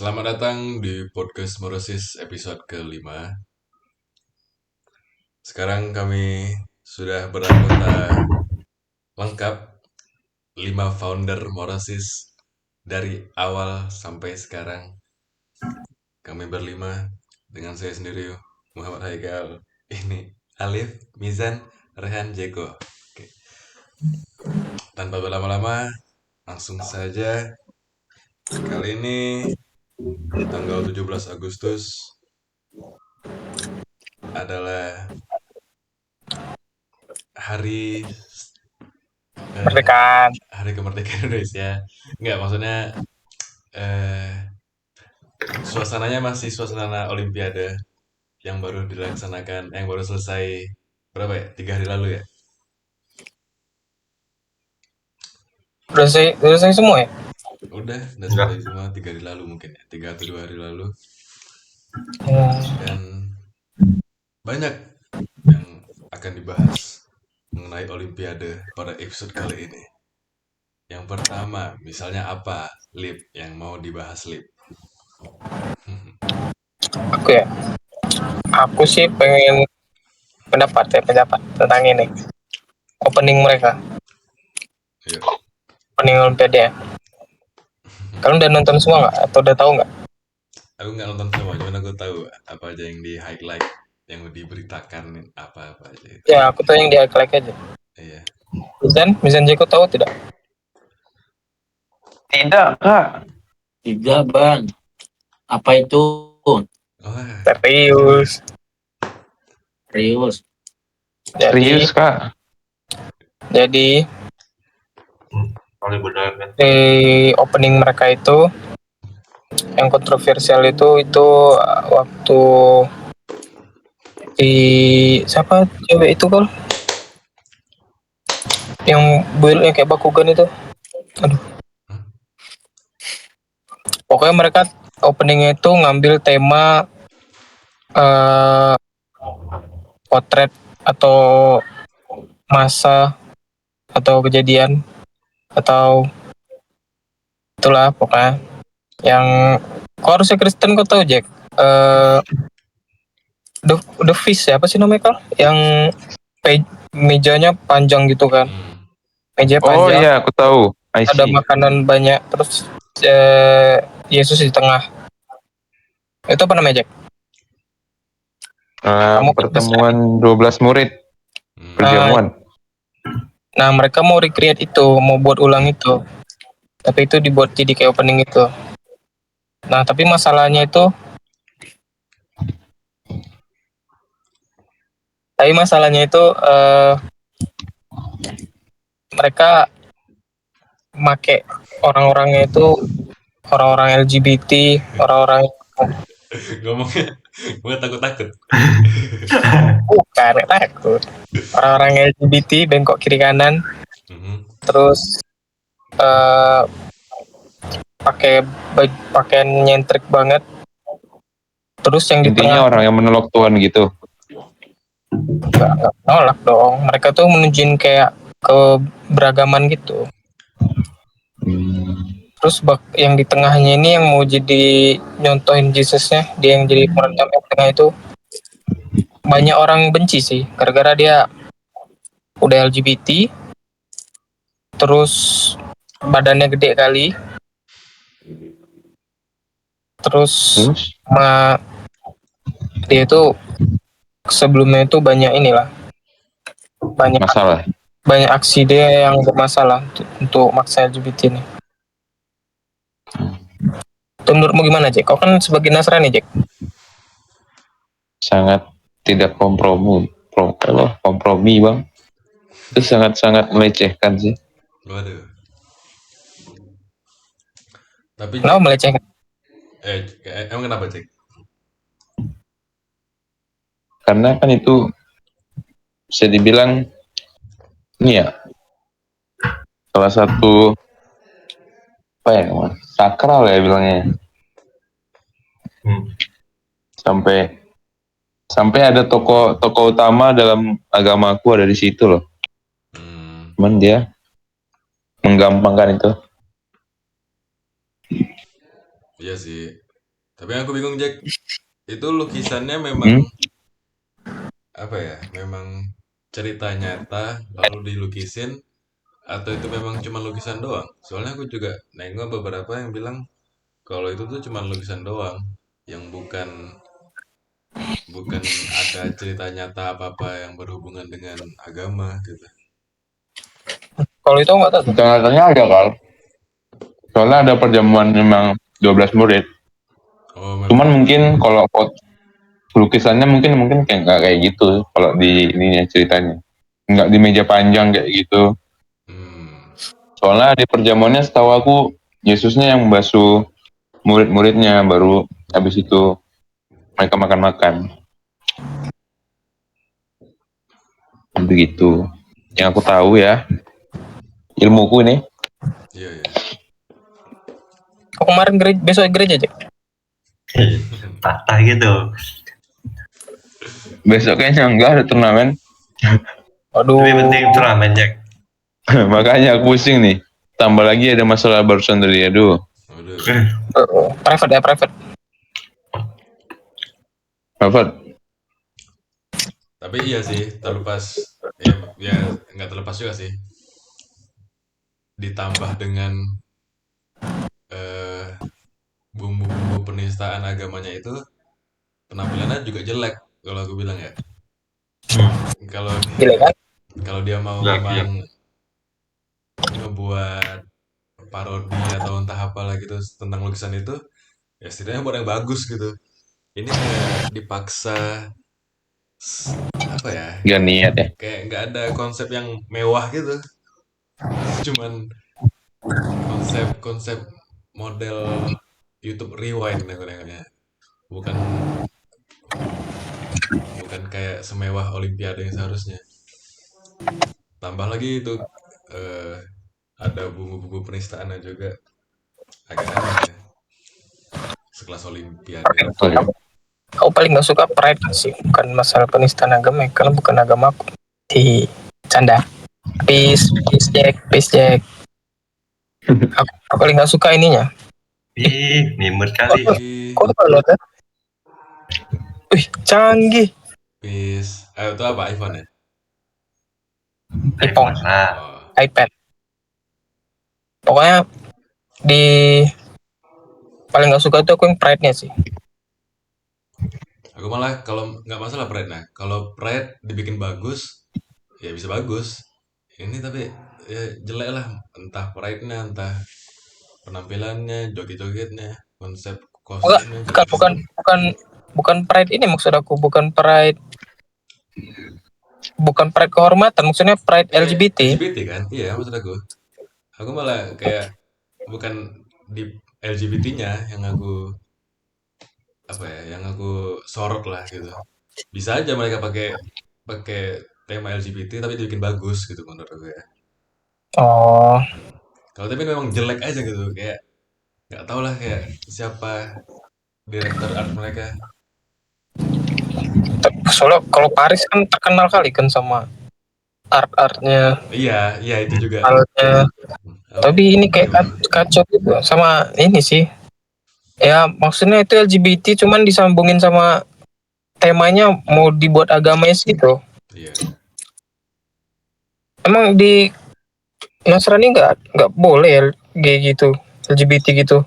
Selamat datang di podcast Morosis episode kelima. Sekarang kami sudah beranggota lengkap 5 founder Morosis dari awal sampai sekarang. Kami berlima dengan saya sendiri Muhammad Haikal. Ini Alif, Mizan, Rehan, Jeko. Oke. Tanpa berlama-lama, langsung saja. Kali ini tanggal 17 Agustus adalah hari eh, Kemerdekaan. hari kemerdekaan Indonesia. Enggak, maksudnya eh, suasananya masih suasana Olimpiade yang baru dilaksanakan, yang baru selesai berapa ya? 3 hari lalu ya? Udah saya semua ya? Udah selesai semua 3 hari lalu mungkin ya, 3 atau 2 hari lalu. Hmm, Dan banyak yang akan dibahas mengenai Olimpiade pada episode kali ini. Yang pertama, misalnya apa? Lip yang mau dibahas Lip. aku ya. Aku sih pengen pendapat tentang ini. Opening mereka, Yuk. opening Olimpiade ya. Kalian udah nonton semua nggak? Atau udah tahu nggak? Aku nggak nonton semua, cuman aku tahu apa aja yang di highlight, yang diberitakan apa-apa aja itu. Ya, aku tahu yang di highlight aja. Iya. Mizan Jeko tahu tidak? Tidak, Kak. Tidak, Bang. Apa itu? Wah, Serius. Serius. Jadi, Serius, Kak. jadi Paling benar kan? di opening mereka itu yang kontroversial itu waktu di siapa cewek itu kan yang build-nya kayak Bakugan itu. Aduh. Pokoknya mereka openingnya itu ngambil tema eh, potret atau masa atau kejadian atau itulah pokoknya yang kok harusnya Kristen kau tahu Jack. eh the Fish ya, apa sih namanya kal yang mejanya panjang gitu kan, hmm. meja Oh panjang, iya, aku tahu. I ada see. makanan banyak, terus Yesus di tengah. Itu apa namanya Jack? Kamu kan bisa. Pertemuan 12 murid. Hmm. Perjamuan. Nah mereka mau recreate itu, mau buat ulang itu, tapi itu dibuat jadi kayak opening itu. Nah tapi masalahnya itu mereka make orang-orangnya itu orang-orang LGBT, orang-orang Ngomongnya gue takut-takut. bukan takut, orang-orang LGBT bengkok kiri kanan, Mhm. terus eh, pakaian nyentrik banget, terus yang di Intinya tengah orang yang menolak Tuhan gitu. nggak nolak dong, mereka tuh menunjukin kayak keberagaman gitu. Terus yang di tengahnya ini yang mau jadi nyontohin Jesusnya, dia yang jadi pemeran yang tengah itu banyak orang benci sih, gara-gara dia udah LGBT, terus badannya gede kali, terus Terus? dia itu sebelumnya itu banyak inilah, banyak Masalah. banyak aksi dia yang bermasalah untuk maksa LGBT ini. Itu menurutmu gimana Jack? Kau kan sebagai Nasrani Jack. Sangat tidak kompromi, Bang. Itu sangat-sangat melecehkan sih. Waduh. Tapi Kenapa melecehkan? emang kenapa Cek? Karena kan itu bisa dibilang ini ya, salah satu apa ya, Mas? Sakral ya bilangnya. Sampai sampai ada tokoh utama dalam agamaku ada di situ loh. Hmm. Cuman dia menggampangkan itu. Iya sih. Tapi yang aku bingung Jack, itu lukisannya memang Hmm? apa ya? Memang cerita nyata lalu dilukisin atau itu memang cuma lukisan doang? Soalnya aku juga nengok beberapa yang bilang kalau itu tuh cuma lukisan doang, yang bukan bukan ada cerita nyata apa-apa yang berhubungan dengan agama gitu. Kalau itu nggak tahu tuh. Tengah-tengahnya ada kal. Soalnya ada perjamuan memang 12 murid. Oh, Cuman mungkin kalau lukisannya mungkin kayak nggak kayak gitu kalau di ininya ceritanya. Nggak di meja panjang kayak gitu. hmm, Soalnya di perjamuannya setahu aku Yesusnya yang basuh murid-muridnya baru habis itu mereka makan-makan. Begitu. Yang aku tahu ya, ilmuku ini. iya ya. Aku kemarin besok gereja aja. Patah gitu. Besok kayaknya enggak ada turnamen. Aduh, Lebih penting turnamen Jack. Makanya aku pusing nih. Tambah lagi ada masalah barusan dari aduh. Waduh. private ya private. Harvard. Tapi iya sih, terlepas ya nggak terlepas juga sih. Ditambah dengan eh, bumbu-bumbu penistaan agamanya itu penampilannya juga jelek kalau aku bilang ya. Kalau Gila kan? kalau dia mau Jelek, memang jelek. ngebuat parodi atau entah apalah gitu tentang lukisan itu, ya setidaknya buat yang bagus gitu. Ini kayak dipaksa apa ya? Gak niat ya. Kayak nggak ada konsep yang mewah gitu. Cuman konsep-konsep model YouTube Rewind aku nengoknya. Bukan bukan kayak semewah Olimpiade yang seharusnya. Tambah lagi itu eh, ada bumbu-bumbu penistaannya juga agak aneh ya. Sekelas Olimpiade. Betul ya. Aku paling nggak suka pride sih, bukan masalah penistaan agama ya, karena bukan agamaku. Canda. Peace Jack. Aku paling nggak suka ininya. Ih, nimut kali. Ih, Kok lo tuh? Wih, canggih. peace. Itu apa iPhone ya? iPhone, iPhone lah. Oh, iPad. Pokoknya di paling nggak suka itu aku yang pride-nya sih. aku malah kalau nggak masalah Pride. Nah, kalau Pride dibikin bagus, ya bisa bagus. Ini tapi ya jelek lah. Entah Pride-nya, entah penampilannya, joget-jogetnya, konsep Enggak, kostumnya bukan jelek bukan semua. bukan bukan pride ini maksud aku, bukan pride kehormatan, maksudnya pride Iya, LGBT. LGBT kan? Iya, maksud aku. Aku malah kayak bukan di LGBT-nya yang aku apa ya, yang aku sorot lah gitu. Bisa aja mereka pakai pakai tema LGBT tapi dibikin bagus gitu menurut aku ya. Oh, Kalau tapi memang jelek aja gitu, kayak nggak tau lah kayak siapa direktur art mereka. soalnya kalau Paris kan terkenal kali kan sama art-artnya, Iya, iya itu juga. halnya. Apa? Tapi ini kayak Gimana? kacau gitu sama ini sih. Ya maksudnya itu LGBT cuman disambungin sama temanya mau dibuat agamais gitu. Iya. Emang di Nasrani nggak boleh ya kayak gitu, LGBT gitu,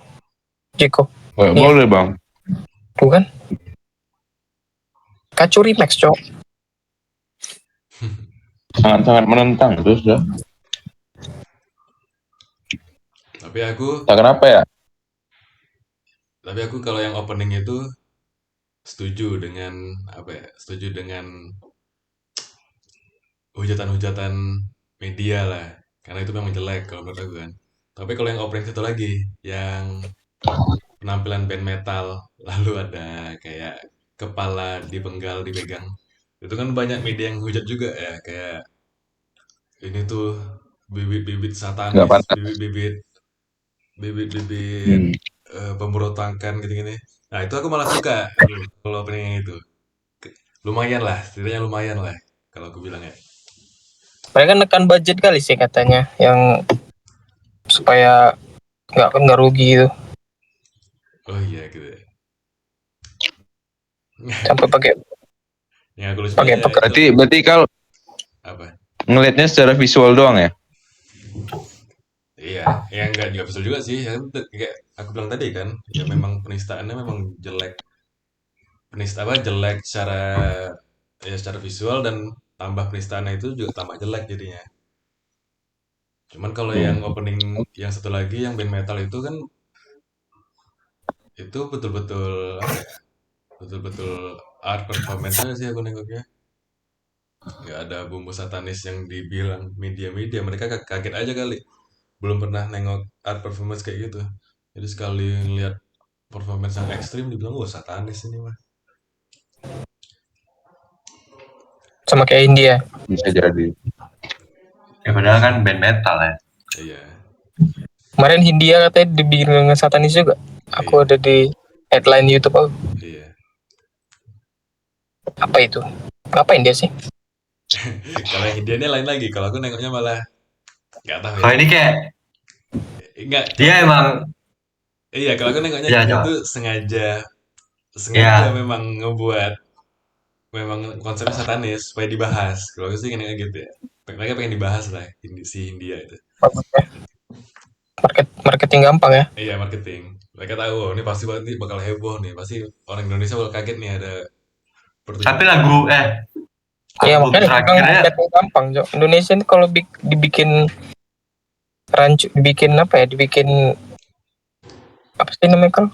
Jeko. Nggak Iya, boleh bang. tuh kan. Kacau remix, cok. Sangat-sangat menentang terus ya. Tapi aku, Tak kenapa ya? tapi aku kalau yang opening itu setuju dengan apa ya? Setuju dengan hujatan-hujatan media lah. Karena itu memang jelek kalau menurut aku kan. Tapi kalau yang opening satu lagi, yang penampilan band metal, lalu ada kayak kepala dipenggal, dipegang. Itu kan banyak media yang hujat juga ya, kayak ini tuh bibit-bibit Nggak satanis, pantas. bibit-bibit bibit-bibit Hmm. pemberontakan gitu-gini. Nah, itu aku malah suka kalau opening yang itu. Lumayan lah, setidaknya lumayan lah kalau aku bilang ya. Mereka nekan budget kali sih katanya, yang supaya nggak rugi gitu. Oh iya gitu ya. sampai pakai Yang aku lupa pakai ya pakai. itu Berarti kalau apa? ngelihatnya secara visual doang ya? Iya, yang enggak juga visual juga sih. Ya, kayak aku bilang tadi kan, ya memang penistaannya memang jelek. Penista apa jelek secara ya secara visual dan tambah penistaannya itu juga tambah jelek jadinya. Cuman kalau yang opening yang satu lagi yang band metal itu kan itu betul-betul apa ya? Betul-betul art performance aja sih aku nengoknya. Nggak ada bumbu satanis yang dibilang media-media. Mereka kaget aja kali. Belum pernah nengok art performance kayak gitu. Jadi sekali ngeliat performance yang ekstrim dibilang, wah satanis ini mah. Sama kayak India. Bisa jadi. Ya padahal kan band metal ya. Iya, Kemarin Hindia katanya dibikin dengan satanis juga. Aku iya, ada di headline YouTube aku. iya. Apa itu? Ngapain dia sih? Kalau yang India ini lain lagi. Kalau aku nengoknya malah nggak tahu Kalau ya. ini kayak Nggak, dia emang iya kalau aku nengoknya ya dia coba. tuh sengaja sengaja Ya, memang ngebuat memang konsepnya satanis supaya dibahas. Kalau aku sih nengok gitu ya. Mereka pengen dibahas lah si India itu. Marketing gampang ya. Iya marketing. Mereka tahu oh, ini pasti nanti bakal heboh nih. Pasti orang Indonesia bakal kaget nih ada tapi pertunjukan. lagu Iya album makanya bilang terakhirnya marketing gampang. Jo. Indonesia ini kalau dibikin dibikin apa ya? Dibikin apa sih namanya kan?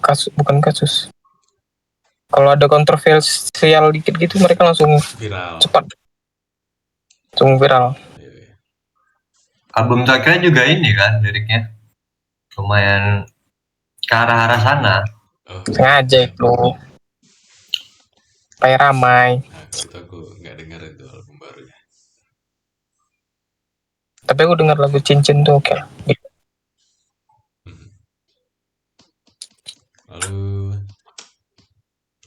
Kasus bukan kasus. Kalau ada kontroversial dikit gitu mereka langsung Viral. cepat langsung viral. Iya, iya. album terakhirnya juga ini kan liriknya lumayan ke arah-arah sana. Oh, Sengaja keren. itu supaya ramai. Nah, kalau itu aku nggak dengar itu album barunya. Tapi aku dengar lagu Cincin tuh oke. Mhm. Lalu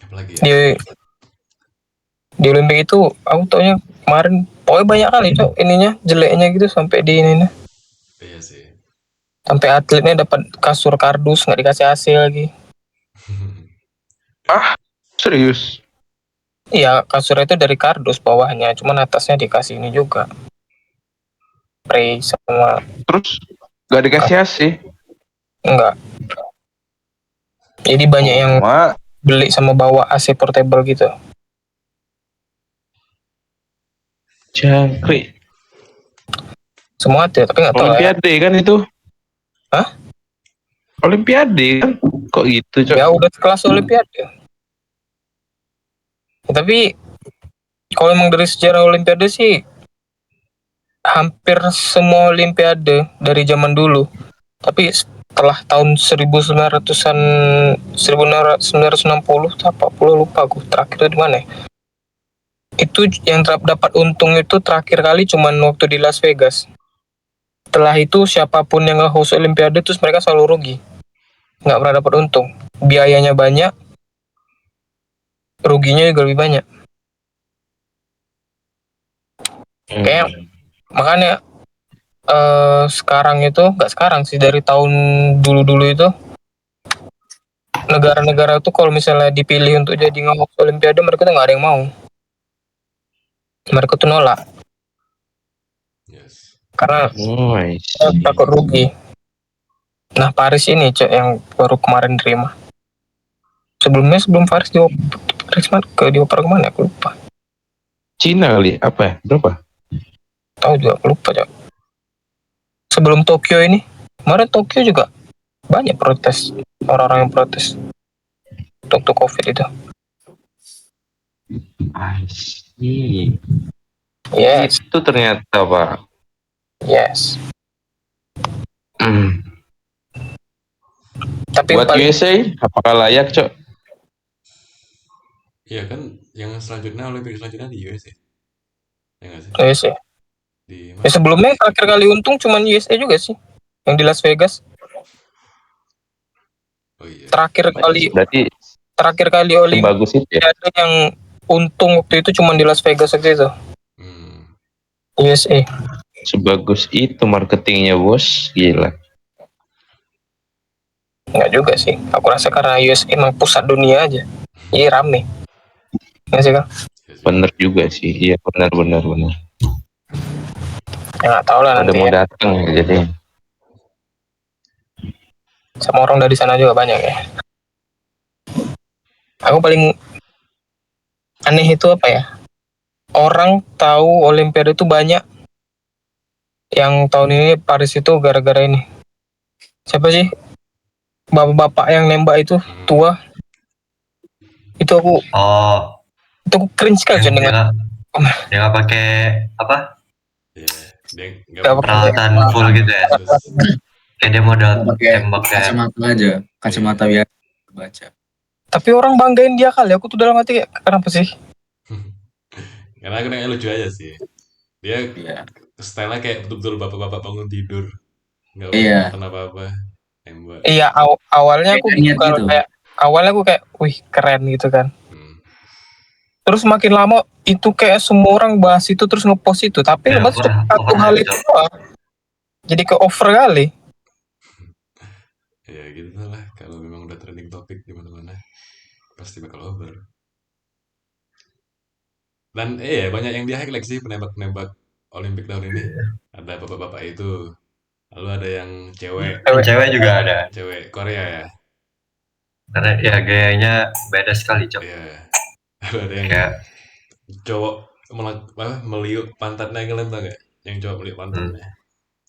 apa lagi ya? Di Olimpik itu aku taunya kemarin pokoknya banyak kali Cok ininya jeleknya gitu sampai di ini nih. Iya sih. Sampai atletnya dapat kasur kardus nggak dikasih AC lagi. Serius? Iya kasur itu dari kardus bawahnya, cuman atasnya dikasih ini juga spray sama Terus gak dikasih AC? enggak. Jadi banyak yang Mak, beli sama bawa AC portable gitu. jangkrik. Semua ada tapi nggak tahu ya. Olimpiade kan itu? Hah? Olimpiade kan? Kok gitu, Cok? Ya udah kelas Olimpiade. Ya, tapi kalau emang dari sejarah Olimpiade sih hampir semua Olimpiade dari zaman dulu. Tapi setelah tahun 1900-an 1960 apa puluh lupa aku terakhir itu di mana ya? Itu yang dapat untung itu terakhir kali cuman waktu di Las Vegas. Setelah itu siapapun yang nge-host Olimpiade terus mereka selalu rugi. Nggak pernah dapat untung. Biayanya banyak, ruginya juga lebih banyak. Kayak makanya sekarang itu nggak sekarang sih dari tahun dulu-dulu itu negara-negara tuh kalau misalnya dipilih untuk jadi nge-host Olimpiade mereka tuh nggak ada yang mau. Mereka tuh nolak Yes. karena Oh, I see. takut rugi. Nah Paris ini cek yang baru kemarin terima. Sebelum Paris dioper kemana aku lupa. Cina kali, apa ya? Berapa? Tahu juga aku lupa cek. Sebelum Tokyo ini kemarin Tokyo juga banyak protes orang-orang yang protes untuk COVID itu. I see. Yes, Itu ternyata, Pak. yes. Hmm. Tapi Buat paling USA, apakah layak, Cok? Iya kan yang selanjutnya Olimpik selanjutnya di US ya? Ya nggak sih? USA. Di Ya mana? sebelumnya terakhir kali untung cuman USA juga sih. Yang di Las Vegas. Oh iya. Terakhir kali Sebagus itu ya? Olimpiade yang untung waktu itu cuman di Las Vegas waktu itu. Hmm. USA. Sebagus itu marketingnya, bos. Gila. Enggak juga sih. Aku rasa karena USA emang pusat dunia aja. Iya rame. Nggak sih Kang? Ya sih. Bener juga sih, iya benar. Ya nggak tahu lah Pada nanti mau ya. datang jadi. Sama orang dari sana juga banyak ya. Aku paling aneh itu apa ya? Orang tahu Olimpiade itu banyak yang tahun ini Paris itu gara-gara ini. Siapa sih? Bapak-bapak yang nembak itu tua. Itu aku Oh, cringe sekali yang dia dengan dia nggak pakai apa Iya, dia nggak nggak pakai peralatan full gitu ya. terus Kayak dia modal Nggak pakai tembak kayak kacamata aja, kacamata biasa baca. tapi orang banggain dia kali. Aku tuh dalam hati kayak kenapa sih? karena aku nengok lucu aja sih. Dia Iya. stylenya kayak betul-betul bapak-bapak bangun tidur, nggak pakai Iya. peralatan apa-apa, nembak. Iya awalnya aku Kayak niat kalau gitu. kayak wih keren gitu kan. Hmm. Terus makin lama itu kayak semua orang bahas itu terus ngepost itu. Tapi ya, lepas over, satu over hal hype, itu Cok. doang. Jadi ke over kali. Ya gitu lah, kalau memang udah trending topik di mana-mana pasti bakal over. Dan banyak yang di highlight sih penembak-penembak Olimpik tahun ini. Ada bapak-bapak itu, lalu ada yang cewek, Yang cewek juga ada. cewek Korea ya. Karena ya gayanya beda sekali, Cok. Iya. Lalu ada yang Kayak cowok meliuk pantatnya, kalian tau gak? Yang cowok meliuk pantatnya.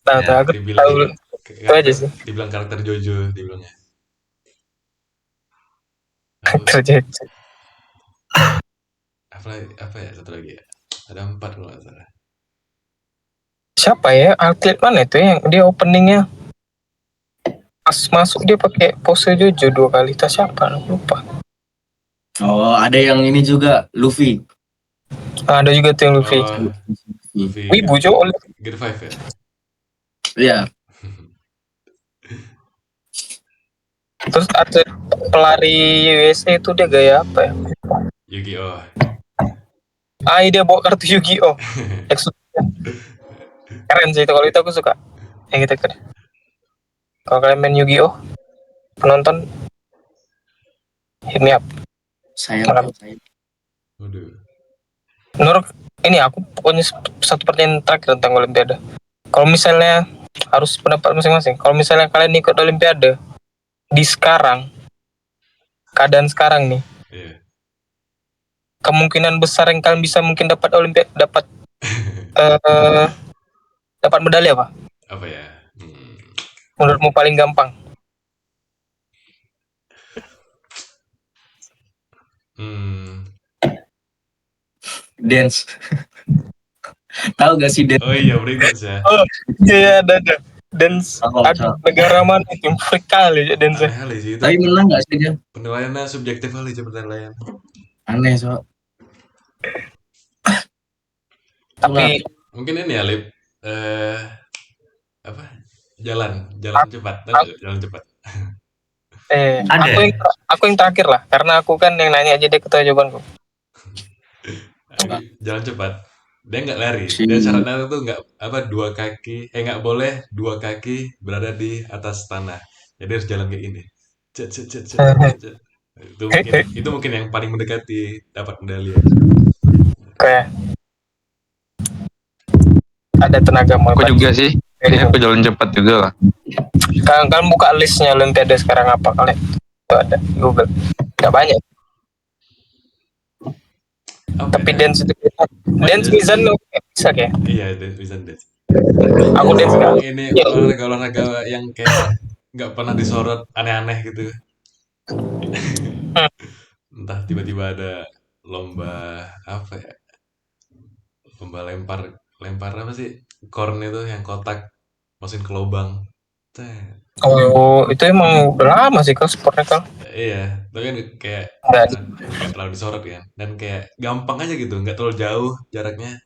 Tahu ya, aku Dibilang tahu itu aja sih. dibilang karakter Jojo dibilangnya. Lalu Terjadi. apa ya satu lagi ya? Ada 4 kalau nggak salah. Siapa ya atlet mana itu yang dia openingnya pas masuk dia pakai pose Jojo 2 kali. Tas siapa? Aku lupa. Oh, ada yang ini juga, Luffy. Ada juga tuh yang Luffy. Oh, Luffy Wibu cowok. Gear 5 ya? Iya. Terus atlet pelari USA itu dia gaya apa ya? Yu-Gi-Oh. Dia bawa kartu Yu-Gi-Oh. Keren sih itu, kalau itu aku suka. Yang gitu keren. Kalau kalian main Yu-Gi-Oh, penonton hit me up. Saya Malam. Waduh. Menurut ini aku pokoknya satu pertanyaan terakhir tentang Olimpiade. Kalau misalnya harus pendapat masing-masing. Kalau misalnya kalian ikut Olimpiade di sekarang, keadaan sekarang nih, Iya. kemungkinan besar yang kalian bisa mungkin dapat Olimpiade dapat medali apa? Apa ya? Menurutmu paling gampang? Dance. Tahu gak sih dance? Oh iya, breakdance ya. Oh iya ada. Dance ada negara mana itu freak kali ya dance. Aneh kali sih itu. Tapi menang gak sih dia? Penilaiannya subjektif kali sih penilaian. Aneh so. Tapi Mungkin ini ya, Lip. Apa? Jalan cepat, jalan cepat. Ada. aku yang terakhir lah, karena aku kan yang nanya aja dia ketahui jawabanku. Jalan cepat. Dia nggak lari. Dia syaratnya tuh nggak boleh 2 kaki berada di atas tanah. Jadi harus jalan kayak ini. Cet. Itu mungkin yang paling mendekati dapat medali ya. Kayak ada tenaga mau. Aku juga sih. Kayaknya aku jalan cepat juga lah. Kalian buka listnya Olimpiade sekarang apa kalian? Itu ada Google. Gak banyak. Apa Tapi ya? dance itu bisa kayak. Iya, bisa dance. Aku dance Memang gak. ini Ya, olahraga yang kayak nggak pernah disorot, aneh-aneh gitu. Entah tiba-tiba ada lomba apa ya? Lomba lempar apa sih? Corn itu yang kotak masukin ke lubang. Oh itu emang udah lama sih kalau sportnya kan. Iya, tapi kan kayak nggak terlalu disorot kan, dan kayak gampang aja gitu, nggak terlalu jauh jaraknya.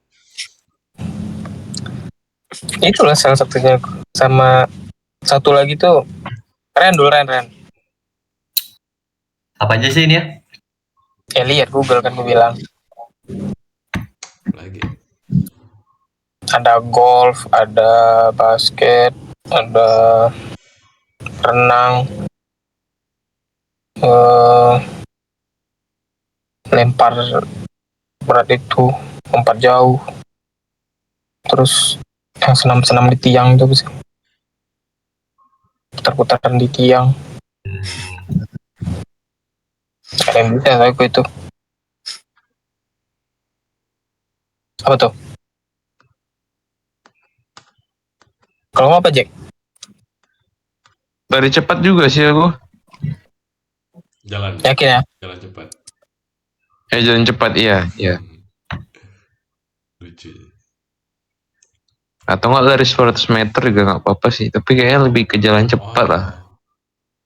Itulah salah satunya. Sama satu lagi tuh Ren. Apa aja sih ini ya? Ya lihat Google kan gue bilang. Lagi. Ada golf, ada basket, ada renang, lempar berat itu, lompat jauh, terus yang senam-senam di tiang itu bisa putar-putaran di tiang. Ada yang bisa aku itu. Apa tuh? Kalau apa Jack? Lari cepat juga sih aku. Jalan, Yakin ya? jalan cepat. Jalan cepat, iya. Lucu. Atau nggak lari 100 meter juga nggak apa-apa sih. Tapi kayaknya lebih ke jalan cepat lah.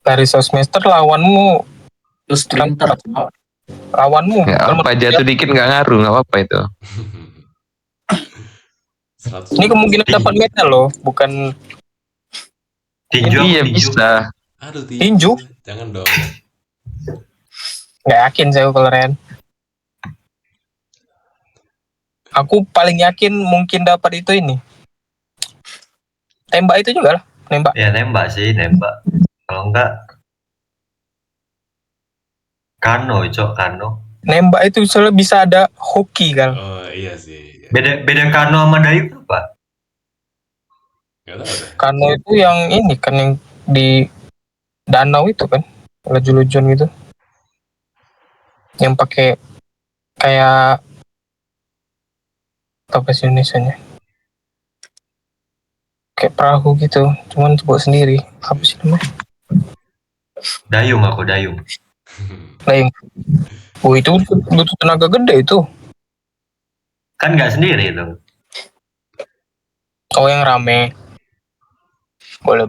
Dari semester lawanmu, Lu sprinter. lawanmu. Nggak bukan apa, manusia. jatuh dikit nggak ngaruh, nggak apa-apa itu. 100 Ini kemungkinan dapat medal loh, bukan Tinju, Iya tinju. bisa. Aduh, tinju. Jangan dong. Nggak yakin saya kalau Ren. Aku paling yakin mungkin dapat itu ini. Tembak itu juga lah, nembak. Ya nembak sih, nembak. Kalau enggak, kano. Nembak itu soalnya bisa ada hoki kan. Oh iya sih. Beda kano sama dayung apa? Gak tahu dah. Kano itu yang ini kan yang di danau itu kan, laju-lajuan gitu. Yang pakai kayak apa sih Indonesianya? Kayak perahu gitu, cuman buat sendiri. Apa sih namanya? Dayung aku, dayung. Nah, yang itu butuh tenaga gede itu. Kan nggak sendiri itu. Oh yang rame. Boleh.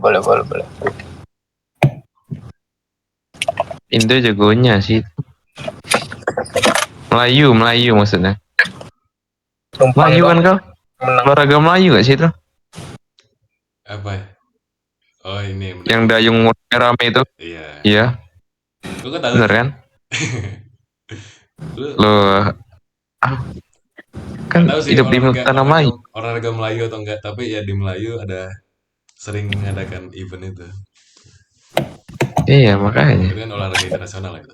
Indo jagonya sih. Melayu maksudnya. Numpang Melayu kan doang kau? menang. Olahraga Melayu gak sih itu? Apa ya? Oh ini Yang dayung rame itu? Iya. Iya, Lu kan tahu. bener kan? Lu Loh, kan tahu sih hidup di tanah Melayu. olahraga Melayu atau enggak, tapi ya di Melayu ada sering mengadakan event itu. Iya makanya. Itu kan olahraga internasional itu.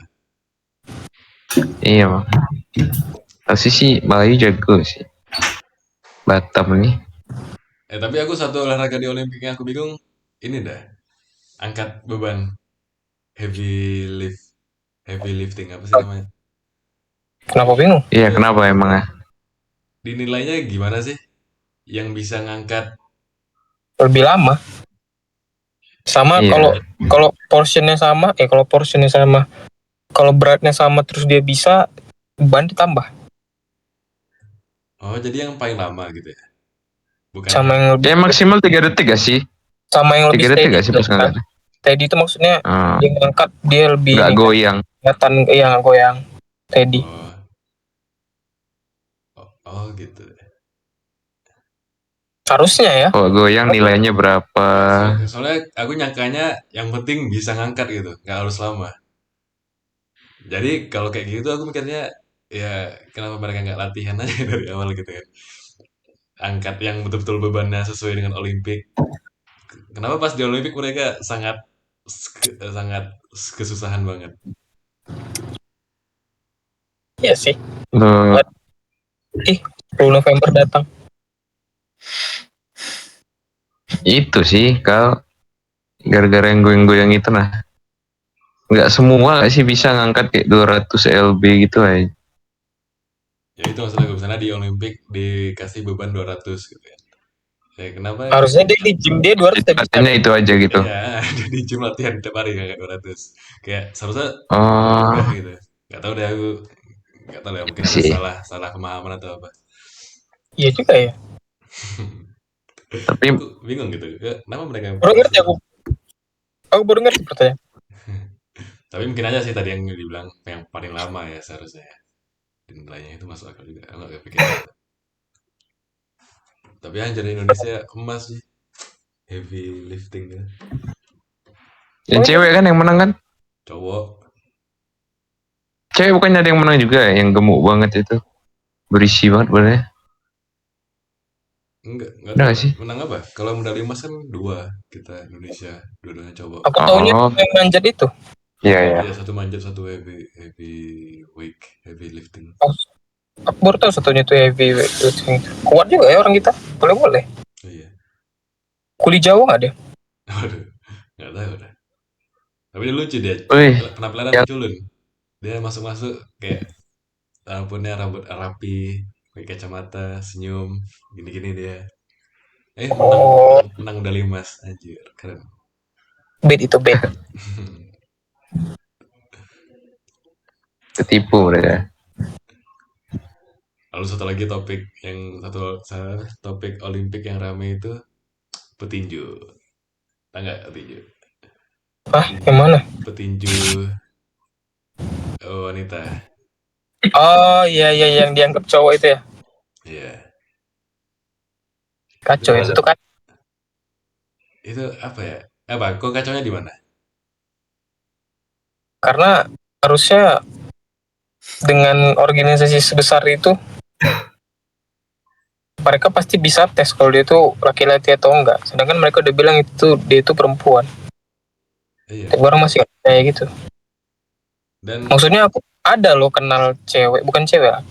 Iya mak. Sih Melayu jago sih. Batam nih. Tapi aku satu olahraga di Olimpik yang aku bingung ini dah. Angkat beban heavy lifting apa sih namanya? Kenapa bingung? Iya kenapa emang? Dinilainya gimana sih? Yang bisa ngangkat Lebih lama. Sama Iya. kalau portionnya sama, kalau beratnya sama terus dia bisa, beban ditambah. Oh, jadi yang paling lama gitu ya? Bukan Sama yang lebih Ya maksimal 3 detik gak sih? sama yang lebih 3 detik gak sih pas kan. ngangkat? Steady itu maksudnya dia ngangkat dia lebih Nggak ini kan, goyang. kelihatan yang goyang. Steady. Oh gitu. Harusnya ya. Kalau goyang nilainya berapa? Soalnya aku nyangkanya yang penting bisa ngangkat gitu, nggak harus lama. Jadi kalau kayak gitu aku mikirnya ya kenapa mereka nggak latihan aja dari awal gitu kan? Angkat yang betul-betul bebannya sesuai dengan Olimpik. Kenapa pas di Olimpik mereka sangat kesusahan banget? Iya sih. Loh, 10 November datang. itu sih kalau gara-gara yang goyang-goyang itu nah. Nggak semua nggak sih bisa ngangkat kayak 200 lb gitu aja. Ya itu maksud aku, misalnya di Olimpik dikasih beban 200 gitu ya. Ya kenapa? Harusnya dia di gym dia 200 bisa. Latihannya itu aja gitu. Iya, di gym latihan tiap hari ngangkat 200. Kayak seharusnya Oh, udah gitu. Gak tau deh aku, gak tau deh mungkin ada sih. salah pemahaman atau apa. Iya juga ya. Tapi Aku bingung gitu. Kenapa mereka Baru ngerti aku. Aku baru ngerti pertanyaan. Tapi mungkin aja sih tadi yang dibilang yang paling lama ya seharusnya ya. Nilainya itu masuk akal juga. Aku gak kepikiran itu. Tapi anjir Indonesia emas sih. Heavy lifting ya. yang cewek kan yang menang kan? Cowok. Cewek bukannya ada yang menang juga ya? Yang gemuk banget itu. Berisi banget badannya. Enggak Udah tahu nggak sih? menang apa. Kalau medali emas kan 2 kita Indonesia. Dua-duanya cowok. Aku taunya Oh. yang manjat itu. Iya ya. Iya, satu manjat, satu heavy heavy weight, heavy lifting. Aku baru tahu satunya tuh heavy weightlifting. Kuat juga ya orang kita. Boleh-boleh. Iya. Kuli Jawa nggak ada? Waduh, nggak tahu dah. Tapi dia lucu dia. Wih, Penampilan yang culun. Dia masuk-masuk kayak rambutnya rambut rapi, pakai kacamata, senyum, gini-gini dia. Menang, Oh, menang medali emas, anjir, keren. bed itu bed. ketipu mereka. Lalu satu lagi topik Olimpik yang rame itu petinju. Tahu nggak petinju? Ah, yang mana? Petinju wanita. Oh iya iya yang dianggap cowok itu ya. Iya. Kacau ya. Gimana? Itu kan Itu apa ya? Apa? Kok kacaunya di mana? karena harusnya dengan organisasi sebesar itu mereka pasti bisa tes kalau dia itu laki-laki atau enggak. Sedangkan mereka udah bilang itu dia itu perempuan. Iya. Tapi orang masih kayak gitu. Dan Maksudnya aku ada loh kenal cewek, bukan cewek lah.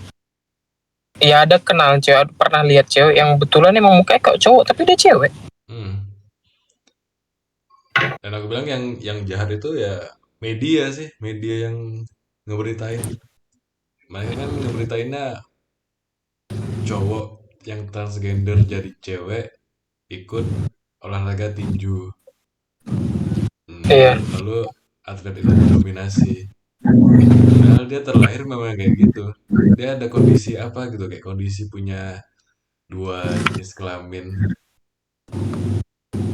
Ya ada kenal cewek, pernah lihat cewek yang betulan emang mukanya kayak cowok tapi dia cewek. hmm, dan aku bilang yang jahat itu ya media sih, media yang ngeberitain. Mereka kan ngeberitainnya cowok yang transgender jadi cewek ikut olahraga tinju. Iya. Lalu atlet itu mendominasi. Padahal dia terlahir memang kayak gitu. Dia ada kondisi apa gitu, kayak kondisi punya dua jenis kelamin.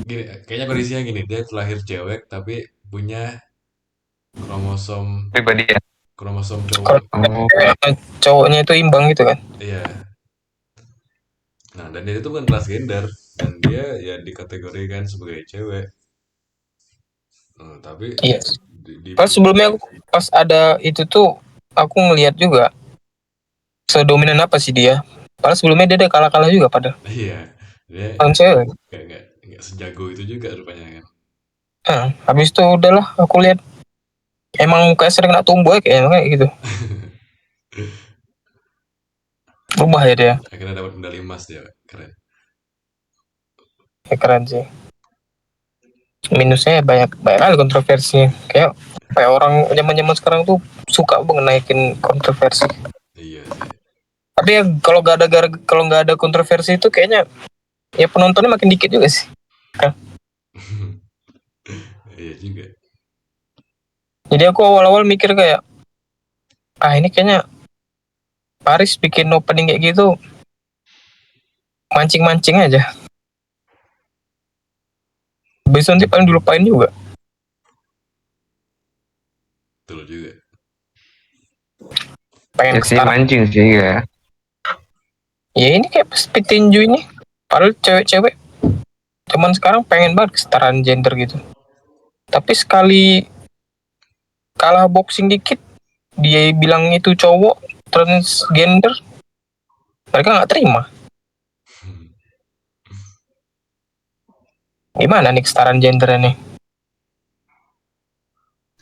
Gini, kayaknya kondisinya gini, dia terlahir cewek tapi punya kromosom Pribadi ya. kromosom Kalau cowok. Oh, cowoknya itu imbang gitu kan. Iya. Nah, dan dia itu bukan transgender dan dia ya dikategorikan sebagai cewek. Tapi Iya. di Pas sebelumnya aku pas ada itu tuh aku ngelihat juga sedominan apa sih dia. Padahal sebelumnya dia ada kalah-kalah juga pada iya, dia lawan cewek. nggak sejago itu juga rupanya kan. Habis itu udahlah aku lihat emang mukanya sering kena tumbuh ya kayak gitu. Berubah ya dia. Akhirnya dapat medali emas dia, keren. Ya, keren sih. Minusnya banyak banyak kali kontroversinya. Kayak orang zaman-zaman sekarang tuh suka banget naikin kontroversi. Iya sih. Tapi ya kalau nggak ada kontroversi itu kayaknya ya penontonnya makin dikit juga sih. Kan? Iya juga. Jadi aku awal-awal mikir kayak ini kayaknya Paris bikin opening kayak gitu mancing-mancing aja. Besok nanti paling dilupain juga. Betul juga. Pengen ya sih kesetara. mancing sih ya. Ya ini kayak speed tinju ini. Padahal cewek-cewek cuman sekarang pengen banget kesetaraan gender gitu. Tapi sekali kalah boxing dikit, dia bilang itu cowok transgender, mereka nggak terima. Gimana nih kesetaraan gender ini?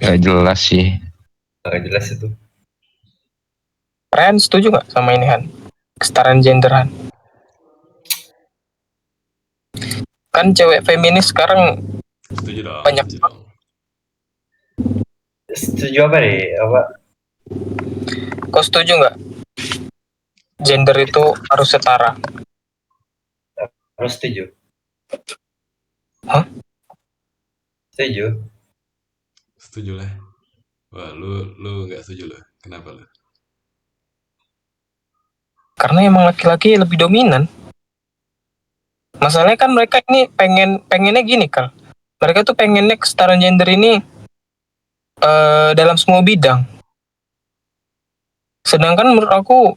Gak jelas sih. Nggak jelas itu. Ren setuju nggak sama ini Han? Kesetaraan gender Han? Kan cewek feminis sekarang Setuju dong, banyak. setuju dong. Setuju apa nih? Apa? Kau setuju nggak? Gender itu harus setara. Harus setuju. Hah? Setuju. Setuju lah. Wah, lu nggak setuju loh. Kenapa lu? Karena emang laki-laki lebih dominan. Masalahnya kan mereka ini pengennya gini kan. Mereka tuh pengennya kesetaraan gender ini dalam semua bidang. Sedangkan menurut aku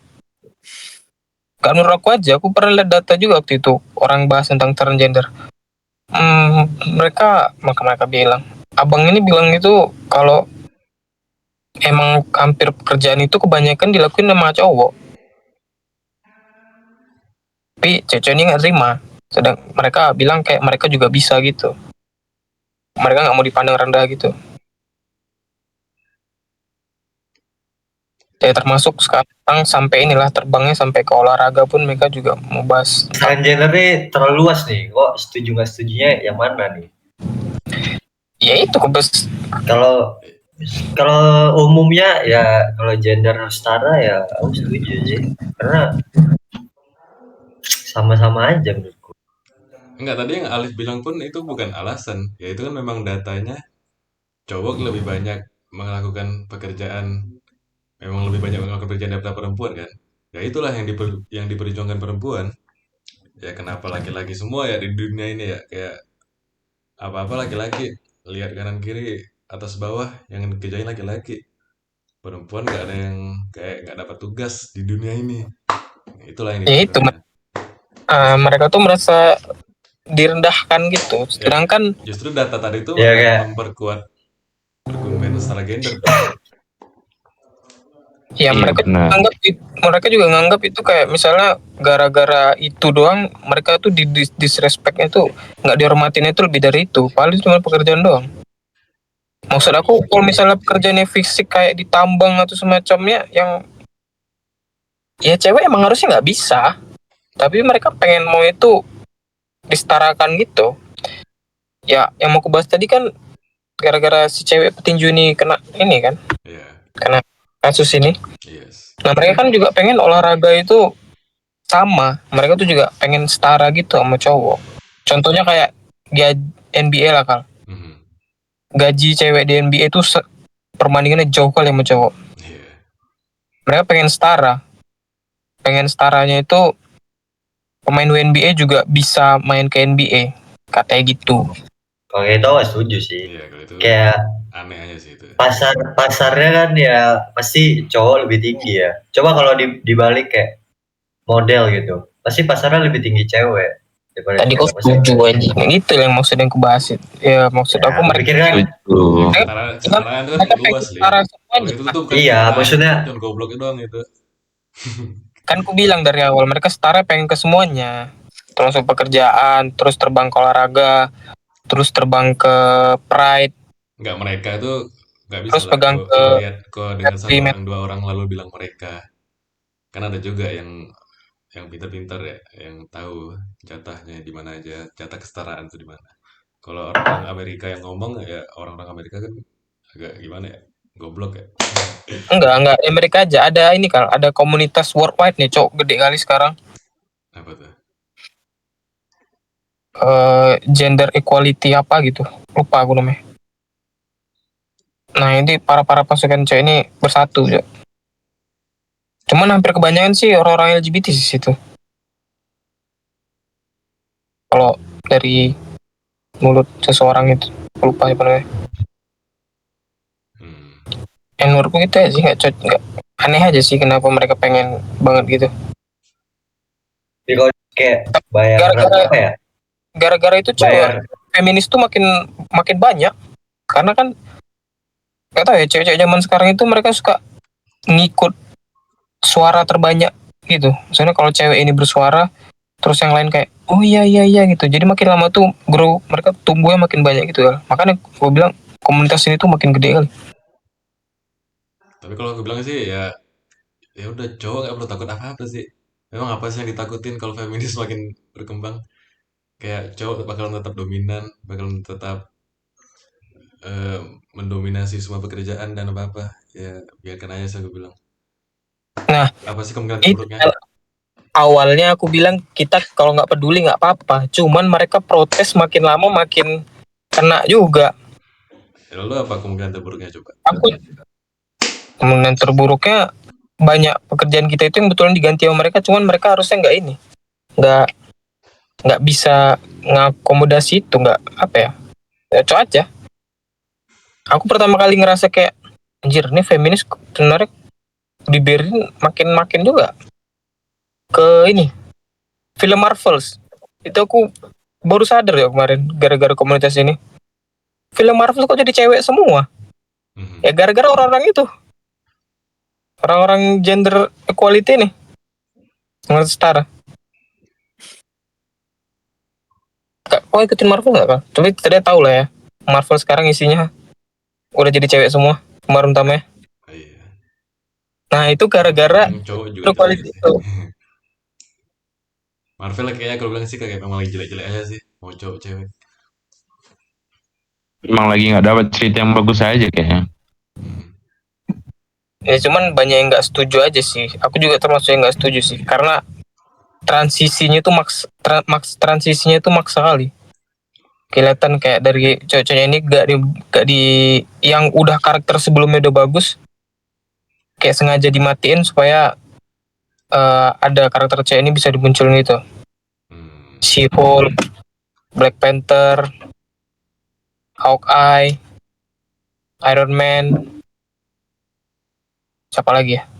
aja, aku pernah lihat data juga waktu itu orang bahas tentang transgender. Mereka bilang, abang ini bilang itu kalau emang hampir pekerjaan itu kebanyakan dilakuin sama cowok. Tapi cewek ini nggak terima. Sedang mereka bilang kayak mereka juga bisa gitu. Mereka nggak mau dipandang rendah gitu. Ya termasuk sekarang sampai inilah terbangnya sampai ke olahraga pun mereka juga mau bahas. Transgendernya terlalu luas nih. Kok setuju nggak setujunya yang mana nih? Ya itu Kalau kalau umumnya ya kalau gender setara ya aku setuju sih. Karena sama-sama aja menurutku. Enggak, tadi yang Alif bilang pun itu bukan alasan. Ya itu kan memang datanya cowok lebih banyak melakukan pekerjaan, memang lebih banyak melakukan pekerjaan daripada perempuan kan. Ya itulah yang diperjuangkan perempuan. Ya kenapa laki-laki semua ya di dunia ini ya kayak apa-apa laki-laki, lihat kanan kiri atas bawah yang kerjain laki-laki. Perempuan nggak ada yang kayak nggak dapat tugas di dunia ini. Itulah yang ya itu diperjuangkan. mereka tuh merasa direndahkan gitu. Ya, Sedangkan justru data tadi itu Ya akan kayak memperkuat argumen secara gender. ya Iya benar. mereka juga nganggap itu kayak misalnya gara-gara itu doang mereka tuh di disrespectnya tuh nggak dihormatin itu lebih dari itu. Paling cuma pekerjaan doang. Maksud aku kalau misalnya pekerjaannya fisik kayak di tambang atau semacamnya yang ya cewek emang harusnya nggak bisa. Tapi mereka pengen mau itu disetarakan gitu. Ya yang mau aku bahas tadi kan gara-gara si cewek petinju ini kena ini kan, Iya, kena kasus ini. yes. Nah mereka kan juga pengen olahraga itu sama, mereka tuh juga pengen setara gitu sama cowok. Contohnya kayak NBA lah Kal. Mhm. Gaji cewek di NBA itu perbandingannya jauh kali sama cowok. Iya. Mereka pengen setara. Pengen setaranya itu pemain WNBA juga bisa main ke NBA. Katanya gitu. kalau itu aku setuju sih. Iya, kalau itu Kayak aneh aja sih itu. pasarnya kan ya pasti cowok lebih tinggi ya. Coba kalau dibalik kayak model gitu, pasti pasarnya lebih tinggi cewek daripada Tadi kau cowok. Pasti setuju aja. Gitu yang maksud yang kubahas. Ya maksud ya, aku aku mereka pikir kan Ya, Setuju. kesetaraan itu kan mereka pengen luas, Li. setara Kalau semuanya. itu tuh bukan iya, kesetaraan, maksudnya cuma goblok doang itu. Kan ku bilang dari awal mereka setara pengen ke semuanya. Termasuk pekerjaan, terus terbang ke olahraga, terus terbang ke Pride, Nggak, mereka itu nggak bisa terus lah. pegang ke Kau dengar satu agreement. orang dua orang lalu bilang mereka. Kan ada juga yang pintar-pintar ya, yang tahu jatahnya di mana aja, jatah kesetaraan itu di mana. Kalau orang Amerika yang ngomong ya orang-orang Amerika kan agak gimana ya, goblok ya. Enggak, Amerika aja ada ini kan, ada komunitas worldwide nih, cok, gede kali sekarang. Apa tuh? Gender equality apa gitu, lupa aku namanya. Nah ini para pasukan cewek ini bersatu ya. Cuman hampir kebanyakan sih orang-orang LGBT di situ. Kalau dari mulut seseorang itu, lupa apa namanya. Hmm. Yang menurutku gitu aja sih, nggak aneh aja sih kenapa mereka pengen banget gitu. tapi kalau kayak bayar Gara-gara- apa ya? Gara-gara itu Bayar cewek feminis tuh makin banyak karena kan nggak tahu ya cewek-cewek zaman sekarang itu mereka suka ngikut suara terbanyak gitu. Misalnya kalau cewek ini bersuara terus yang lain kayak oh iya gitu, jadi makin lama tuh grow, mereka tumbuhnya makin banyak gitu ya. Makanya gue bilang komunitas ini tuh makin gede kali. Tapi kalau aku bilang sih ya, ya udah cowok nggak perlu takut apa-apa sih. Memang apa sih yang ditakutin kalau feminis makin berkembang? Kayak cowok bakalan tetap dominan, bakalan tetap eh, mendominasi semua pekerjaan dan apa-apa. Ya biarkan aja sih aku bilang. Nah Apa sih kemungkinan itu terburuknya? awalnya aku bilang kita kalau nggak peduli nggak apa-apa, cuman mereka protes makin lama makin kena juga. Ya, lalu apa kemungkinan terburuknya coba? Aku kemungkinan terburuknya banyak pekerjaan kita itu yang betulan diganti sama mereka, cuman mereka harusnya nggak nggak bisa ngakomodasi itu, nggak apa ya, cocok aja. Aku pertama kali ngerasa kayak anjir nih feminis sebenarnya dibiarin makin makin juga ke ini film Marvels. Itu aku baru sadar ya kemarin gara-gara komunitas ini, film Marvel kok jadi cewek semua Mhm. ya, gara-gara orang-orang itu, orang-orang gender equality nih sangat setara. Kau ikutin Marvel nggak Kak? Tapi tidak tahu lah ya, Marvel sekarang isinya udah jadi cewek semua, kemarin utamanya. Oh, iya. Nah itu gara-gara Yang cowok juga True jelek Quality sih. itu. Marvel kayaknya kalau bilang sih kayak memang lagi jelek-jelek aja sih. Mau cowok cewek. Emang lagi nggak dapat cerita yang bagus aja kayaknya. Hmm. Ya cuman banyak yang nggak setuju aja sih. Aku juga termasuk yang nggak setuju sih. Karena transisinya tuh transisinya tuh maksa kali. Kelihatan kayak dari cowok-cowoknya ini gak di yang udah karakter sebelumnya udah bagus, kayak sengaja dimatiin supaya ada karakter cewek ini bisa dimunculin gitu. Hmm. She-Hulk, Black Panther, Hawkeye, Iron Man, siapa lagi ya?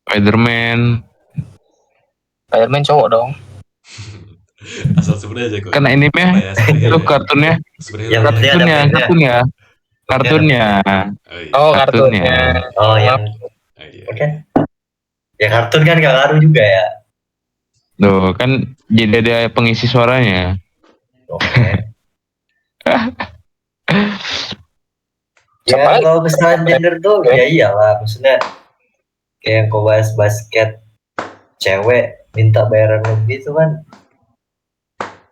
Spider-Man. Iron Man cowok dong. Asal sebut aja kok. Kan anime Supaya itu superhero ya. kartunnya, Superhero Yang ya. penting ada kartunnya, bandnya. kartunnya, kartunnya, Oh iya. Oh kartunnya. kartunnya. Oh yang Oh, iya. oke. Ya kartun kan gak ngaruh juga ya. Tuh kan jadi ada pengisi suaranya. Oke. Siapa Ya lagi? kalau kesalahan gender tuh Oke. ya iyalah, maksudnya kayak yang kau bahas basket cewek minta bayaran lebih itu kan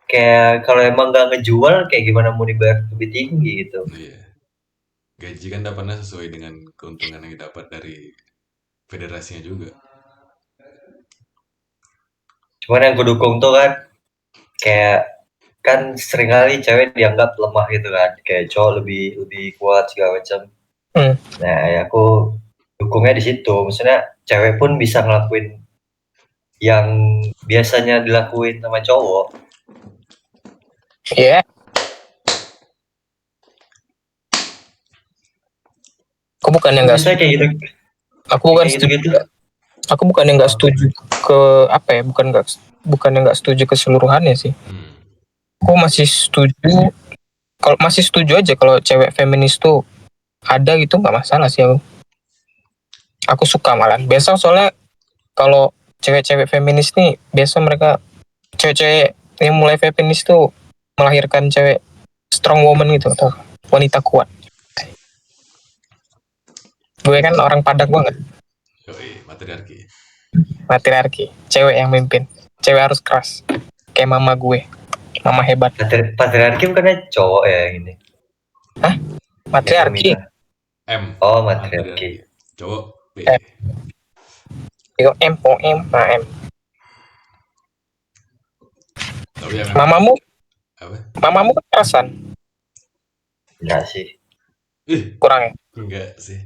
kayak kalau emang gak ngejual kayak gimana mau dibayar lebih tinggi gitu. Iya. Gaji kan dapatnya sesuai dengan keuntungan yang didapat dari federasinya juga. Cuman yang gue dukung tuh kan kayak kan seringkali cewek dianggap lemah gitu kan, kayak cowok lebih lebih kuat segala macam. Hmm. Nah ya aku dukungnya di situ, maksudnya cewek pun bisa ngelakuin yang biasanya dilakuin sama cowok. Iya. Aku bukan yang nggak Bisa kayak gitu, aku bukan kayak setuju. gitu. Aku bukan yang nggak setuju ke apa ya? Bukan yang nggak setuju keseluruhannya sih. Hmm. Aku masih setuju. Kalau masih setuju aja kalau cewek feminis tuh ada gitu nggak masalah sih aku. Aku suka malah. Biasa soalnya kalau cewek-cewek feminis nih biasa mereka cewek-cewek yang mulai feminis tuh melahirkan cewek strong woman gitu atau wanita kuat. Gue kan orang Padang banget, Yoi, matriarki. matriarki. Cewek yang mimpin. Cewek harus keras. Kayak mama gue. Mama hebat. Patriarki bukannya cowok ya yang ini. Matriarki. Femina. M. Oh Matriarki. matriarki. Cowok B. Yo M O M A M. Tapi ya memang Mamamu, apa? mamamu kan kerasan. Enggak sih. Ih, Kurang ya? enggak sih.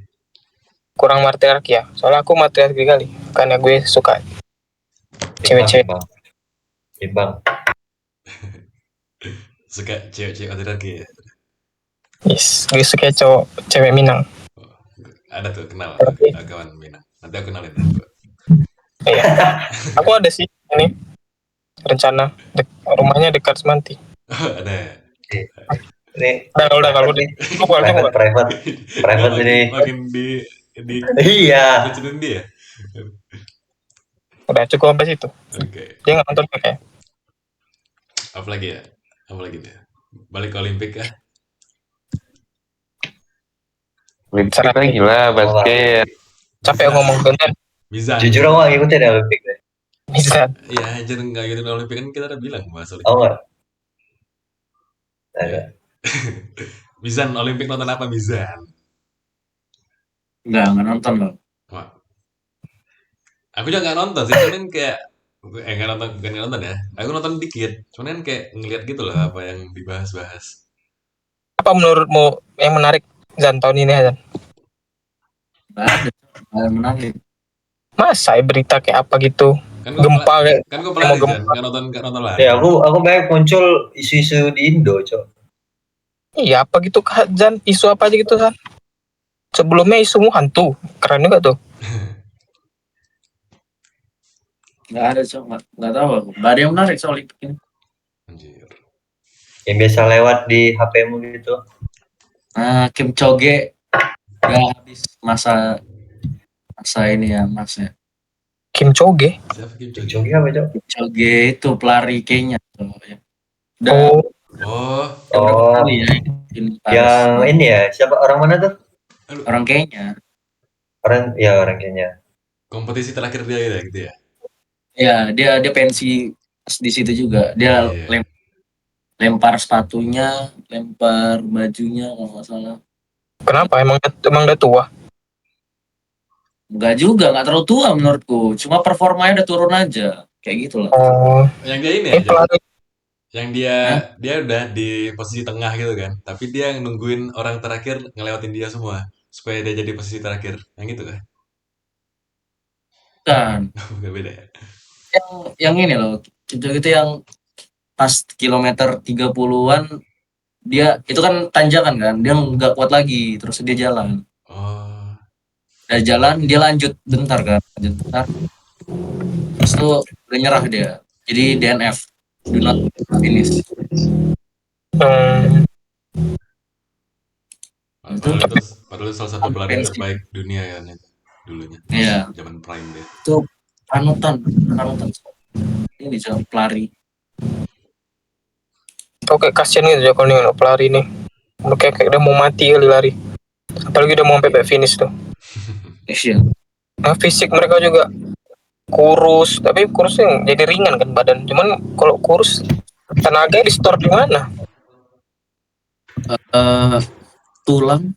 Kurang matriarki ya. Soalnya aku matriarki kali. Karena gue suka Imbang, cewek-cewek. imbang. Imbang. Suka cewek-cewek matriarki ya. Yes, gue suka cowok cewek Minang. Oh, ada tuh kenal Oke. kawan Minang. Nanti aku kenalin aku. Iya. Aku ada sih ini rencana rumahnya dekat Semanti. Ada ya. Ini Udah kalau nih. tunggu. Private makin, ini. makin di Iya. kecilin dia. Udah cukup sampai situ. Oke. Dia nggak nonton kayak. Apa lagi ya? Apa lagi dia? Balik ke Olimpik kah? Olimpik lagi lah basket. Capek ngomong konten. Bisa. Jujur aku gak ngikutin ya Olimpik deh. Bisa. Ya, anjir nggak gitu Olimpik kan kita udah bilang bahas Olimpik. Oh enggak? Ya. Mizan, Olimpik nonton apa Mizan? Enggak nonton loh. Wah. Aku juga nggak nonton sih, cuman kayak nggak nonton, bukan nggak nonton ya. Aku nonton dikit, cuman kan kayak ngeliat gitu loh apa yang dibahas-bahas. Apa menurutmu yang menarik Zan tahun ini Zan? Enggak ada. Nggak ada menarik. Masa ya berita kayak apa gitu? Kan gue Gempa kayak kan gue mau pelari gempa. kan, nggak nonton lari. Ya aku banyak muncul isu-isu di Indo, Cok. Iya apa gitu Kak Zan? Isu apa aja gitu Zan? Sebelumnya isumu hantu. Keren juga tuh. Enggak ada, Cok. Enggak tahu aku. Enggak ada yang menarik soal Olimpik ini. Anjir. Yang biasa lewat di HP-mu gitu. Nah, Kim Choge udah habis masa ini ya, masnya. Kim Choge. Siapa Kim Jong? Jogi apa, Cok? Kim Choge itu pelari Kenya tuh ya. Udah Oh, Oh, berapa Oh, kali ya ikutin Paris. yang ini ya, siapa orang mana tuh? Orang Kenya. orang Kenya. Kompetisi terakhir dia gitu ya. Ya, dia pensi di situ juga. Dia Iya. lempar sepatunya, lempar bajunya kalau nggak salah. Kenapa? Emang udah tua? Enggak juga, nggak terlalu tua menurutku. Cuma performanya udah turun aja. Kayak gitu lah. Oh, Yang dia ini ini aja. pelatih. Yang dia Hah? dia udah di posisi tengah gitu kan. Tapi dia nungguin orang terakhir ngelewatin dia semua supaya dia jadi posisi terakhir. Yang itu kan? Kan. Gak beda ya. Yang ini loh. Itu yang pas kilometer 30-an dia itu kan tanjakan kan. Dia nggak kuat lagi. Terus dia jalan. Oh, Dari jalan dia lanjut bentar kan. Lanjut bentar. Terus tuh udah nyerah dia. Jadi DNF. Do not finish. Hmm, Itu padahal itu salah satu pelatih pensi. terbaik dunia kan itu dulunya. Iya. Zaman prime dia. Itu panutan ini jangan pelari. oke, kasihan gitu ya kalau nih pelari nih. Udah kayak udah mau mati kali lari. Apalagi udah mau sampai finish tuh. Iya. Nah, fisik mereka juga kurus, tapi kurusnya jadi ringan kan badan. Cuman kalau kurus tenaga di store di mana? Tulang.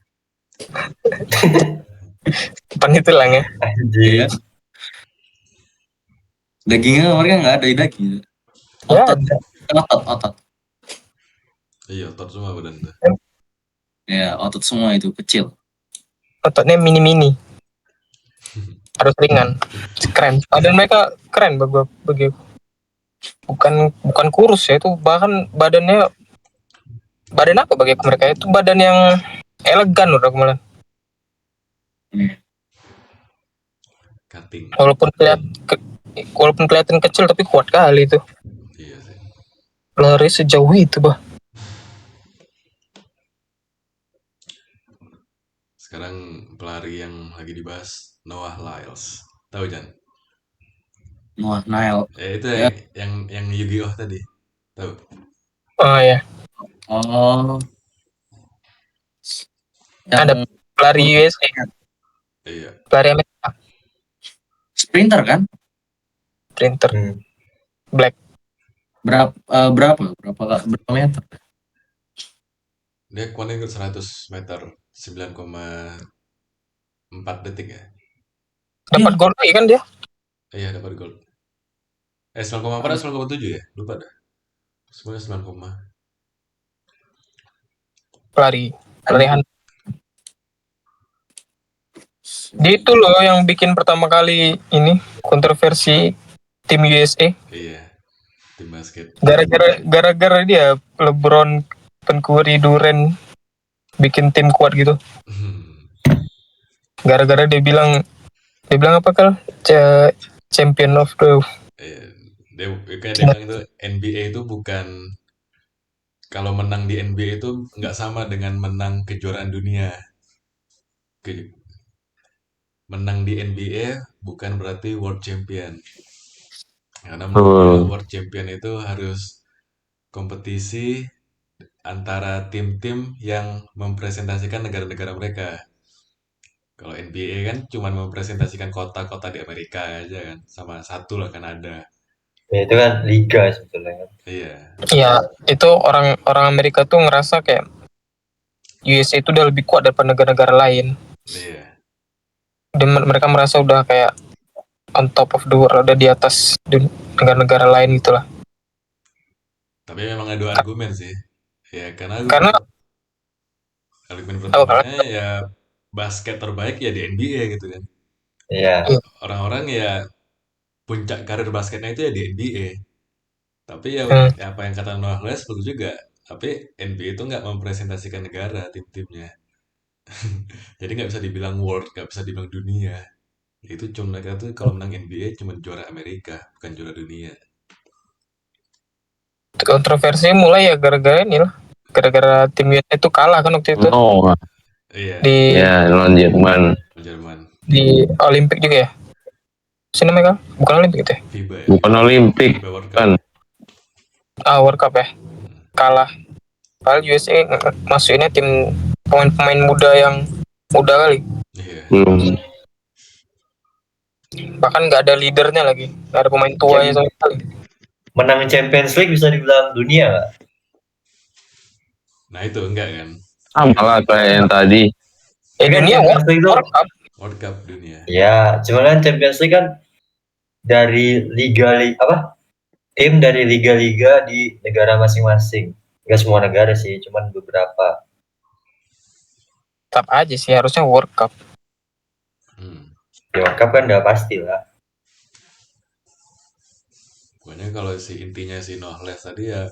Depan itu lah ya. Iya. Anjing. Dagingnya mereka nggak ada daging. Ya, Otot. Iya, otot semua badan tuh. Ya, otot semua itu kecil. ototnya mini-mini. Harus ringan. Keren. Badan mereka keren bagi aku. Bukan kurus ya, itu bahkan badan apa bagi aku mereka itu badan yang elegan udah kemarin. Cutting. Walaupun kelihatan kecil tapi kuat kali itu. Iya sih. Lari sejauh itu, bah. Sekarang pelari yang lagi dibahas Noah Lyles. Tahu Jan? Noah Nile. Itu Ya. yang Yu-Gi-Oh tadi. Tahu? Oh ya, Oh. ada pelari USA, Iya. pelari Amerika, Sprinter kan? sprinter, Hmm. black. Berapa meter? Dia kemarin ikut 100 meter 9,4 detik ya. Dapat gol lagi kan dia? Iya, dapat gol. 9,4 atau 9,7 ya? Lupa dah. Semuanya 9, Pelarian. Dia itu loh yang bikin pertama kali ini kontroversi tim USA. iya. Tim basket. Gara-gara dia LeBron, Curry, Durant bikin tim kuat gitu. Gara-gara dia bilang apa kal? Champion of the. Iya. Dia bilang itu NBA itu bukan, kalau menang di NBA itu nggak sama dengan menang kejuaraan dunia. Menang di NBA bukan berarti world champion. Karena menurut dia world champion itu harus kompetisi antara tim-tim yang mempresentasikan negara-negara mereka. Kalau NBA kan cuma mempresentasikan kota-kota di Amerika aja kan, sama satu lah Kanada. Ya, itu kan liga sebetulnya kan. Iya, Ya, itu orang Amerika tuh ngerasa kayak USA itu udah lebih kuat daripada negara-negara lain. iya. Dan mereka merasa udah kayak on top of the world, udah di atas negara-negara lain gitulah. Tapi memang ada argumen sih. Ya, karena argumen Apa pertamanya ya basket terbaik ya di NBA gitu kan. Iya. Orang-orang ya puncak karir basketnya itu ya di NBA. Tapi ya apa yang kata Noah Lyles betul juga. Tapi NBA itu nggak mempresentasikan negara tim-timnya. Jadi nggak bisa dibilang world, nggak bisa dibilang dunia. Itu cuma mereka tuh kalau menang NBA cuma juara Amerika, bukan juara dunia. kontroversinya mulai ya gara-gara ini lah. Gara-gara tim USA itu kalah kan waktu itu Oh, Iya, ya lawan Jerman. Jerman. di Olimpik juga ya. Sini namanya kan? Bukan Olimpik itu ya? FIBA ya. Bukan Olimpik, FIBA World Cup. kan? World Cup ya. Kalah. Padahal USA masukinnya tim pemain-pemain muda yang muda kali. Iya. Belum Bahkan nggak ada leadernya lagi, nggak ada pemain tuanya sama sekali. Menang Champions League bisa dibilang dunia nggak? Nah itu enggak kan? Sama lah kayak yang tadi. Kan Dunia Champions League tuh, World Cup. World Cup dunia. ya cuman kan Champions League kan dari tim dari liga-liga di negara masing-masing. Nggak semua negara sih, cuman beberapa. Tetap aja sih harusnya World Cup. Hmm. Di World Cup kan udah pasti lah. Pokoknya kalau si intinya si Nohles tadi ya,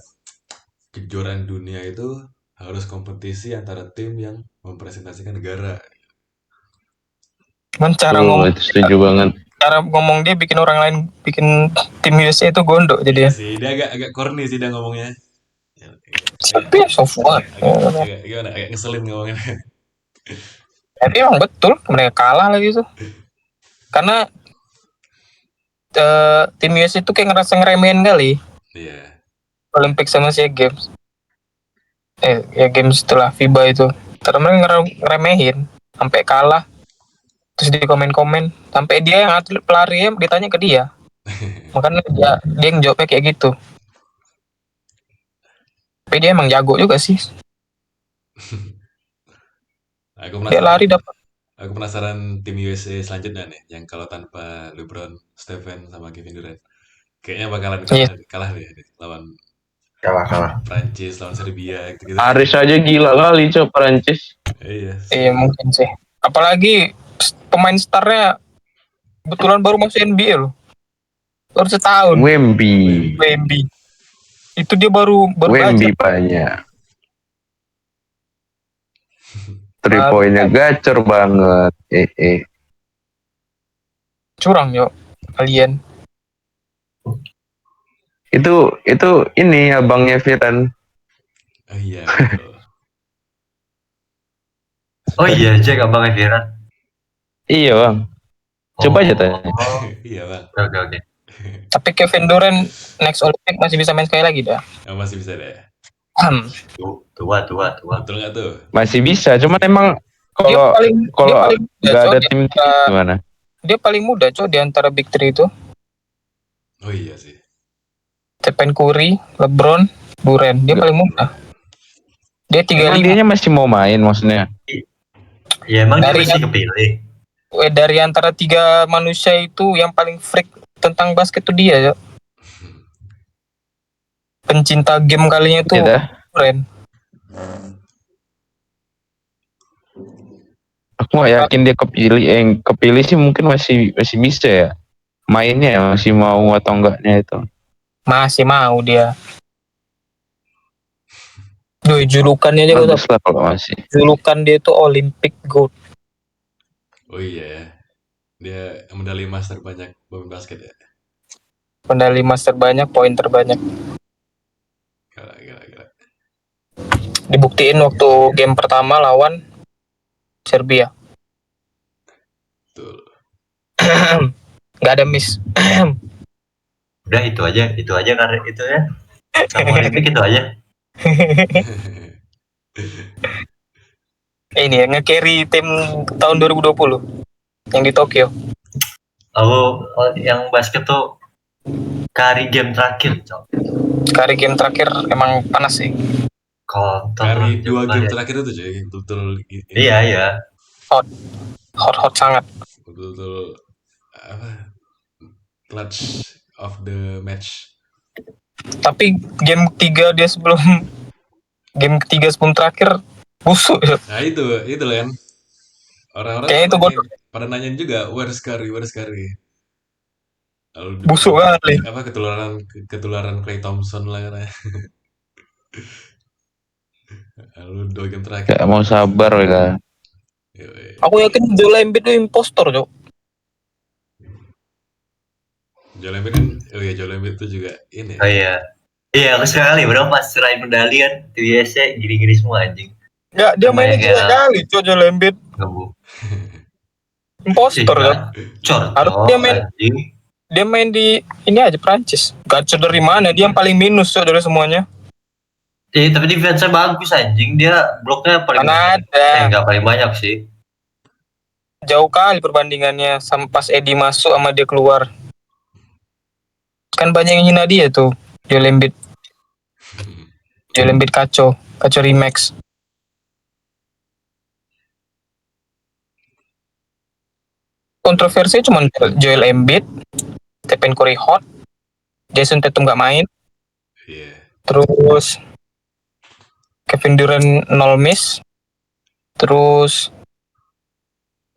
kejuaraan dunia itu harus kompetisi antara tim yang mempresentasikan negara. Cuman Itu setuju banget. cara ngomong dia bikin orang lain, bikin tim USA itu gondok Iya jadi ya. sih, dia agak corny sih dia ngomongnya. Ya, Tapi so far. agak ngeselin ngomongnya. Tapi emang betul mereka kalah lagi tuh. Karena tim USA itu kayak ngerasa ngeremehin kali Iya. Olympic sama SEA Games. Ya Games setelah FIBA itu. Terus mereka ngeremehin sampai kalah. Terus di komen-komen sampai dia yang atlet pelari ya ditanya ke dia. Makanya dia yang jawabnya kayak gitu. Tapi dia emang jago juga sih. Aku Dia lari dapat. Aku penasaran tim USA selanjutnya nih, yang kalau tanpa LeBron, Stephen, sama Kevin Durant. Kayaknya bakalan kalah deh lawan Kalah. Prancis, lawan Serbia gitu-gitu. Aris aja gila kali Cok Perancis. Iya. Iya mungkin sih. Apalagi pemain starnya kebetulan baru masuk NBA loh. Baru setahun. Wemby. Itu dia baru Wemby belajar. banyak. 3 poinnya gacor banget. Curang yo kalian. Itu ini abangnya Firan. Oh iya. Betul. Oh iya, Jack abang Eviran. Iya bang. Coba aja tanya. Iya bang. Oke. Tapi Kevin Durant next Olympic masih bisa main sekali lagi dah. Masih bisa deh. Tua. Betul nggak tuh? Masih bisa. Cuman emang kalau nggak ada tim gimana? Dia paling muda coy di antara Big Three itu. Oh iya sih. Stephen Curry, LeBron, Durant. Dia paling muda. Dia 35. Dianya masih mau main maksudnya. Ya emang dia masih kepilih. Dari antara 3 manusia itu yang paling freak tentang basket itu dia ya. Pencinta game kalinya tuh Durant. Aku gak yakin dia kepilih. Kepilih sih mungkin masih bisa ya. Mainnya ya masih mau atau enggaknya itu. Masih mau dia. Julukannya aja bagus lah kalau masih. Julukan dia itu Olympic GOAT. Oh iya. Dia medali emas terbanyak pemain basket ya. Medali emas terbanyak, poin terbanyak. Gila. Dibuktiin waktu game pertama lawan Serbia. Betul. Gak ada miss. Udah itu aja karena itu ya. Sama Olimpik itu aja. Ini ya nge-carry tim tahun 2020 yang di Tokyo. Yang basket tuh kari game terakhir, Cok. Kari game terakhir emang panas sih. Kari 2 game terakhir itu cuy, betul. Iya. Hot sangat. Betul apa? Clutch of the match. Tapi game ketiga dia sebelum terakhir busuk. Nah itu kan. Orang-orang kayak itu pada nanyain juga where's Curry. Lalu busuk kali. Apa ketularan Klay Thompson lah kan. Lalu 2 game terakhir. Gak mau sabar ya. Aku yakin Joel Embiid itu impostor, Cok. Joel Embiid kan, Joel Embiid itu juga ini. Oh iya. Iya, aku sekali bro pas serahin medali kan biasa gini-gini semua anjing. Ya, dia mainnya juga kali, Cok, Joel Embiid. Impostor, Cok. Harus dia main di ini aja Prancis. Gacor dari mana? Dia yang paling minus, Cok, dari semuanya. Tapi defense-nya bagus anjing. Dia bloknya paling banyak. Enggak paling banyak sih. jauh kali perbandingannya sama pas Eddie masuk sama dia keluar. Kan banyak yang hina dia tuh. Joel Embiid kacau Remax. Kontroversi cuma Joel Embiid, Stephen Curry hot, Jason Tatum nggak main, Iya. terus Kevin Durant 0 miss, terus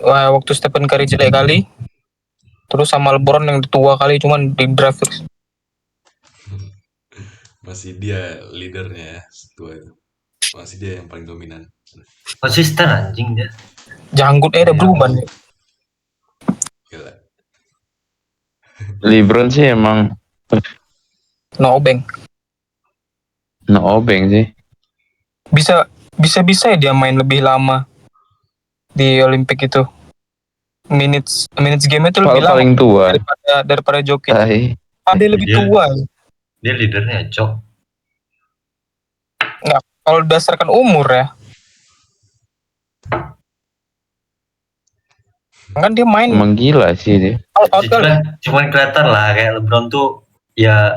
waktu Stephen Curry jelek kali, terus sama LeBron yang tua kali cuman di draft. Masih dia leadernya ya, setua itu. Masih dia yang paling dominan. Konsisten anjing dia. Janggutnya udah berubah nih. Gila. LeBron sih emang No obeng. no obeng sih. Bisa ya dia main lebih lama di Olimpik itu. Minutes game itu lebih lama Paling tua. daripada Jokic. Tai. Dia lebih Dia- tua. Dia leadernya, Cok. Nggak, kalau berdasarkan umur ya. Kan dia main Emang gila sih dia. out kali. Cuman kelihatan lah kayak LeBron tuh ya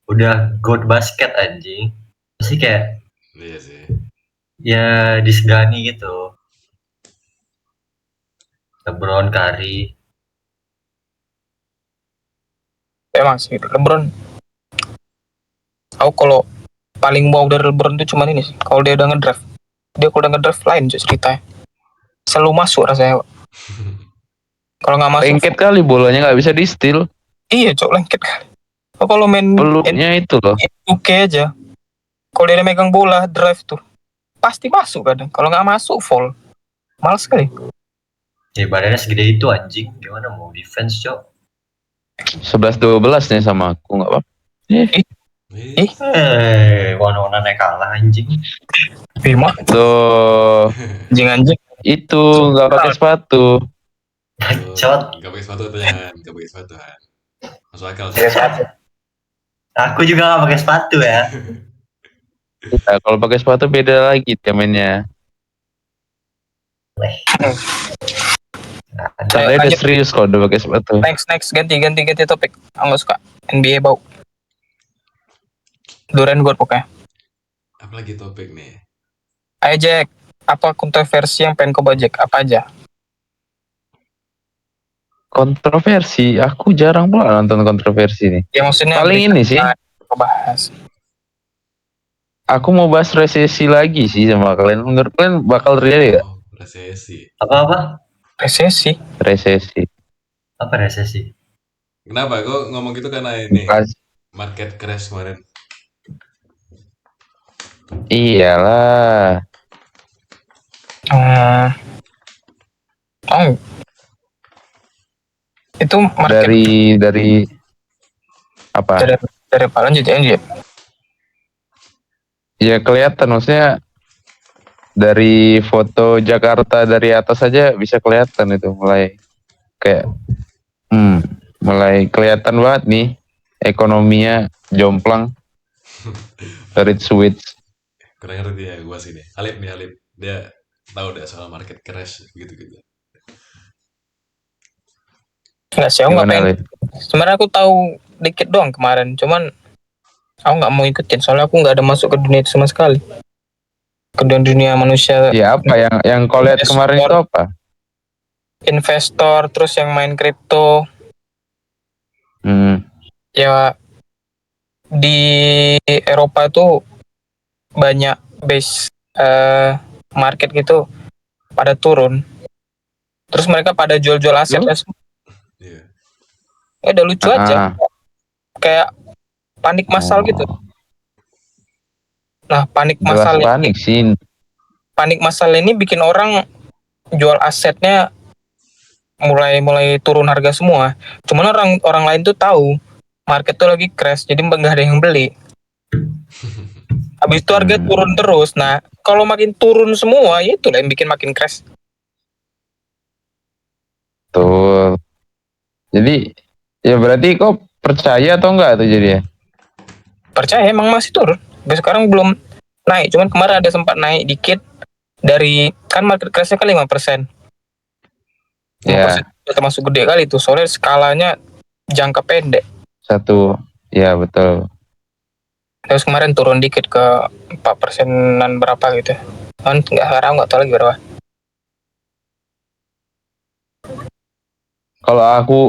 udah god basket anjing. Pasti kayak Iya sih. ya disegani gitu. LeBron, Curry. Emang sih LeBron. Aku kalau paling wow dari LeBron tuh cuman ini sih. Kalau dia udah ngedraft. Dia kalau udah ngedraft lain cuy ceritanya. Selalu masuk rasanya. Kalau nggak masuk, Lengket kali bolanya nggak bisa di steal. iya cok lengket kali. Kalau main Peluknya itu loh. oke aja. Kalau dia megang bola drive tuh pasti masuk kadang. Kalau nggak masuk foul. Males sekali. Ya badannya segede itu anjing. Gimana mau defense, Cok? 11-12 nih sama aku nggak apa. Wana-wana naik kalah anjing. Bima Tuh anjing. itu nggak pakai sepatu. Bacot. Gak pakai sepatu katanya. Gak pakai sepatu kan. Masuk akal sih. Aku juga gak pakai sepatu ya. Nah, kalau pakai sepatu beda lagi temennya. Saya udah Lanjut. serius kalau udah pakai sepatu. Next ganti topik. Aku nggak suka NBA bau. Durant gue pokoknya. Apalagi topik nih. Ayo Jack, apa kontroversi yang pengen kau bajak? Apa aja? Kontroversi, aku jarang pula nonton kontroversi nih. Ya maksudnya Paling ini sih, kau bahas. aku mau bahas resesi lagi sih sama kalian. Menurut kalian bakal terjadi gak? Oh, resesi. Apa-apa? Resesi. Resesi. Apa resesi? Kenapa kok ngomong gitu karena ini Pas- market crash kemarin? Iyalah. Oh, itu market Dari apa? dari apa lanjut ya? Ya kelihatan maksudnya dari foto Jakarta dari atas aja bisa kelihatan itu mulai kayak mulai kelihatan banget nih ekonominya jomplang dari switch. Kurang ngerti ya gua sini. Alip. Dia tahu deh soal market crash gitu-gitu. Nggak sih, aku nggak Gimana, pengen. Lid? Sebenarnya aku tahu dikit doang kemarin, cuman aku nggak mau ikutin soalnya aku nggak ada masuk ke dunia itu sama sekali. Ke dunia manusia, Ya apa yang kau lihat kemarin itu apa? investor, terus yang main kripto, ya di Eropa itu banyak base market gitu pada turun. Terus mereka pada jual-jual asetnya semua. Iya. Udah lucu aja. Kayak panik massal gitu. Nah, panik massal ini bikin orang jual asetnya mulai turun harga semua. Cuman orang lain tuh tahu market tuh lagi crash, jadi nggak ada yang beli. Habis itu harga turun terus. Nah, kalau makin turun semua, ya itulah yang bikin makin crash. Tuh. Jadi ya berarti kok percaya atau enggak tuh jadi ya? Percaya emang masih turun. Sampai sekarang belum naik. Cuman kemarin ada sempat naik dikit dari kan market crash-nya kan 5%. Ya, 5% termasuk gede kali tuh, soalnya skalanya jangka pendek. satu. Ya, betul. Terus kemarin turun dikit ke 4%-an berapa gitu. Kan sekarang nggak tahu lagi berapa. Kalau aku,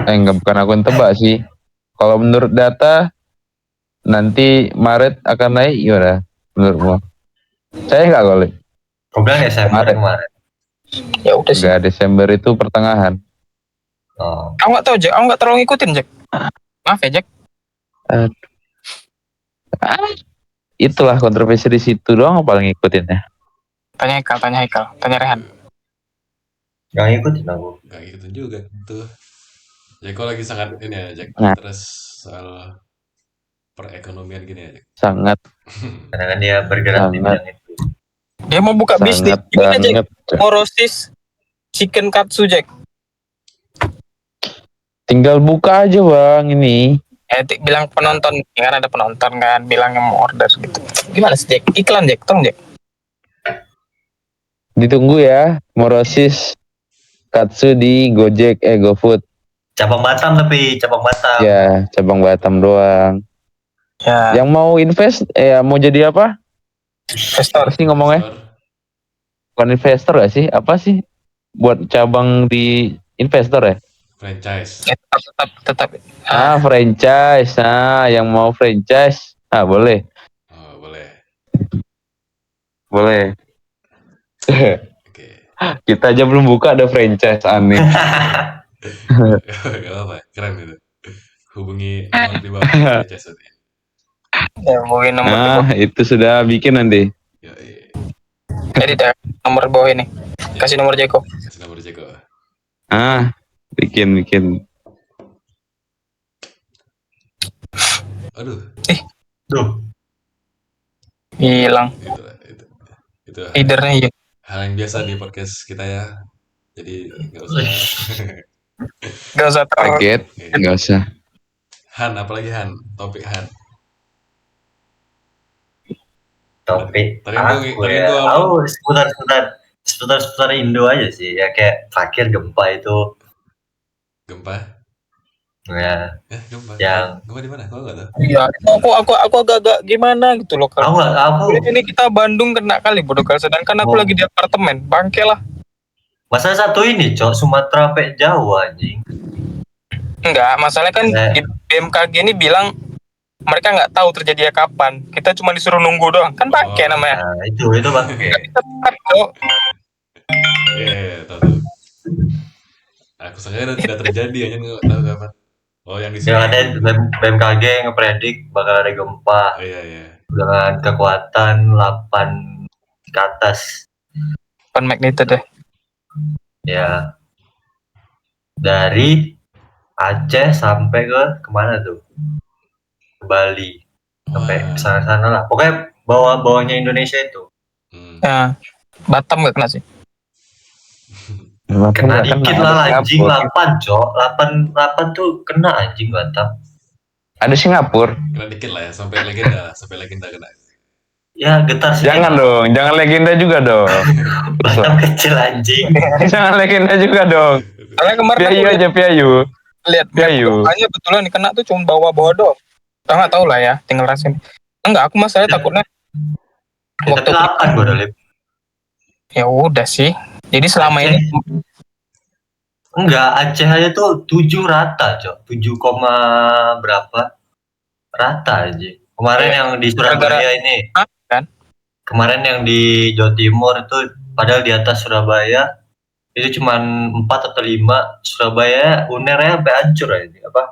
enggak, bukan aku yang tebak sih. Kalau menurut data, nanti Maret akan naik gimana menurutmu? Saya nggak golek. Kau bilang Desember Maret. kemarin. Ya udah sih. Enggak, Desember itu pertengahan. Oh. Aku nggak tahu Jack, aku nggak terlalu ngikutin Jack. Maaf ya Jack. Ah, itulah kontroversi di situ doang paling ngikutin ya. Tanya Haikal, tanya Rehan. Gak ngikutin aku. Gak gitu juga tuh. Jack kok lagi sangat ini ya Jack. Nah. Terus soal perekonomian gini ya Jack. Sangat, Karena kan dia bergerak di Sangat. bidang itu. Dia mau buka bisnis. sangat Gimana Jack? banget. Morosis chicken katsu Jack. Tinggal buka aja bang ini. Bilang penonton, kan ada penonton kan, bilang yang mau order gitu. Gimana sih Jack? Iklan Jack, tolong Jack. Ditunggu ya, Morosis Katsu di Gojek, GoFood. Cabang Batam tapi cabang Batam. Ya, cabang Batam doang. Ya, Yang mau invest, mau jadi apa? investor. Apa sih ngomongnya? Bukan investor gak sih? Apa sih? Buat cabang di investor ya? Franchise. Tetap. Franchise. Nah, yang mau franchise, boleh. Oh, boleh. Boleh. Oke. Kita aja belum buka ada franchise, aneh. Gak apa-apa, keren itu. Hubungi nomor di bawah franchise tadi. Ya, mungkin nomor di bawah. Itu sudah bikin nanti. Yoi. Edit ya, nomor di bawah ini. Kasih nomor Jeko. Kasih nomor Jeko. Bikin. Aduh, Tuh. Hilang. itu Leadernya ya. hal yang biasa di podcast kita ya. Jadi nggak usah. Gak usah terlalu. Kaget, nggak usah. Han, apalagi Han, topik Han. Topik Tadi kan aku gua ya. apa? Aku seputar Indo aja sih. Ya kayak terakhir gempa itu. Gempa. Ya, Gempa. yang Gempa di mana? Kau nggak tahu? Iya, aku agak-agak gimana gitu loh kalau. Ini kita Bandung kena kali bodoh kali, sedangkan aku lagi di apartemen. Bangke lah. masalah satu ini, Cok, Sumatera sampai Jawa anjing. Enggak, masalahnya kan di BMKG ini bilang mereka nggak tahu terjadinya kapan. Kita cuma disuruh nunggu doang. Kan bangke namanya. Nah, itu bangke. Tepat kok. Tahu. Aku sangka udah terjadi aja nggak tahu kapan. Oh, yang di sini. Yang ada BMKG ngepredik bakal ada gempa Iya. dengan kekuatan 8 ke atas. 8 magnitude deh. Ya. Dari Aceh sampai ke kemana tuh? Ke Bali. Sampai Wah. sana-sana lah. Pokoknya bawah-bawahnya Indonesia itu. Ya, Batam nggak kena sih. Kena dikit lah anjing 8, Cok. 8 tuh kena anjing Batam. Ada Singapura. Kena dikit lah ya, sampai legenda kena. Ya getar sih. Jangan dong, jangan legenda juga dong. Batam kecil anjing. Jangan legenda juga dong. Karena kemarin Piayu aku aja Piayu. lihat hanya betulan kena tuh cuma bawah-bawah doang. Kita nggak tahu lah ya, tinggal rasain. Enggak, aku masalahnya takutnya Tapi 8 gue udah lihat. ya udah sih. Jadi selama Aceh. ini Enggak, Aceh aja tuh 7 rata, Cok. 7, berapa? Rata aja. Kemarin yang di Surabaya ini. kan? Kemarin yang di Jawa Timur itu padahal di atas Surabaya itu cuman 4 atau 5. Surabaya UNER-nya sampai hancur aja. Apa?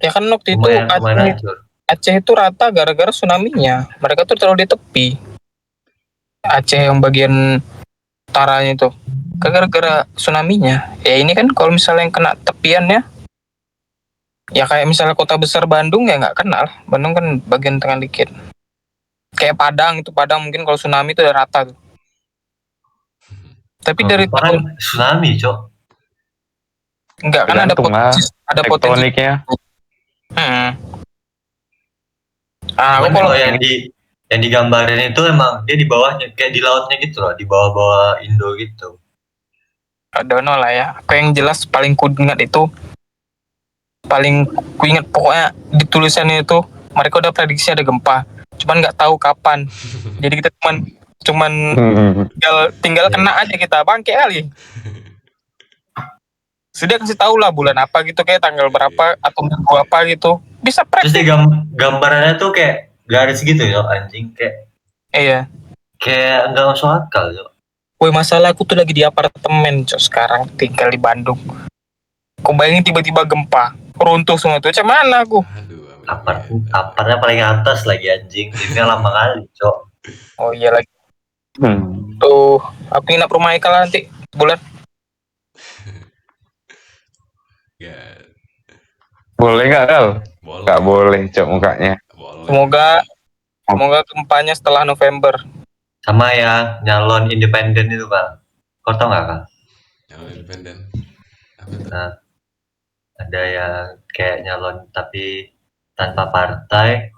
Ya kan waktu itu Lumayan hancur. Aceh itu rata gara-gara tsunami-nya. Mereka tuh terlalu di tepi. Aceh yang bagian utaranya itu gara-gara tsunami-nya. Ya ini kan kalau misalnya yang kena tepiannya, ya kayak misalnya kota besar Bandung ya nggak kenal. Bandung kan bagian tengah dikit. Kayak Padang mungkin kalau tsunami itu udah rata tuh. Tapi dari tahun tsunami, Cok. enggak kan ada potensi. Tektoniknya. Aku kalau yang digambarin itu emang dia di bawahnya kayak di lautnya gitu loh, di bawah-bawah Indo gitu. I don't know lah ya. Aku yang jelas paling ku ingat itu, ku ingat pokoknya di tulisannya itu mereka udah prediksi ada gempa, cuman nggak tahu kapan. Jadi kita cuman tinggal kena aja kita, bangke kali. Sudah kasih tahu lah bulan apa gitu, kayak tanggal berapa atau minggu apa gitu. Bisa Terus prediksi. dia gambarannya tuh kayak garis gitu ya anjing, Iya. kayak nggak masuk akal yo. Woi, masalah aku tuh lagi di apartemen, Cok. Sekarang tinggal di Bandung. Kau bayangin tiba-tiba gempa, runtuh semua tuh. Macam mana aku? Aduh, Aparnya paling atas lagi anjing, liftnya lama kali cok. Oh iya lagi. Tuh, aku nginap rumah Eka lah nanti bulan. ya, Boleh nggak Kal? boleh. Nggak boleh, Cok, mukanya. Boleh. Semoga gempanya setelah November. Sama yang nyalon independen itu kan, kau tau nggak kan? Nyalon independen. Apa tuh? Nah, ada yang kayak nyalon tapi tanpa partai,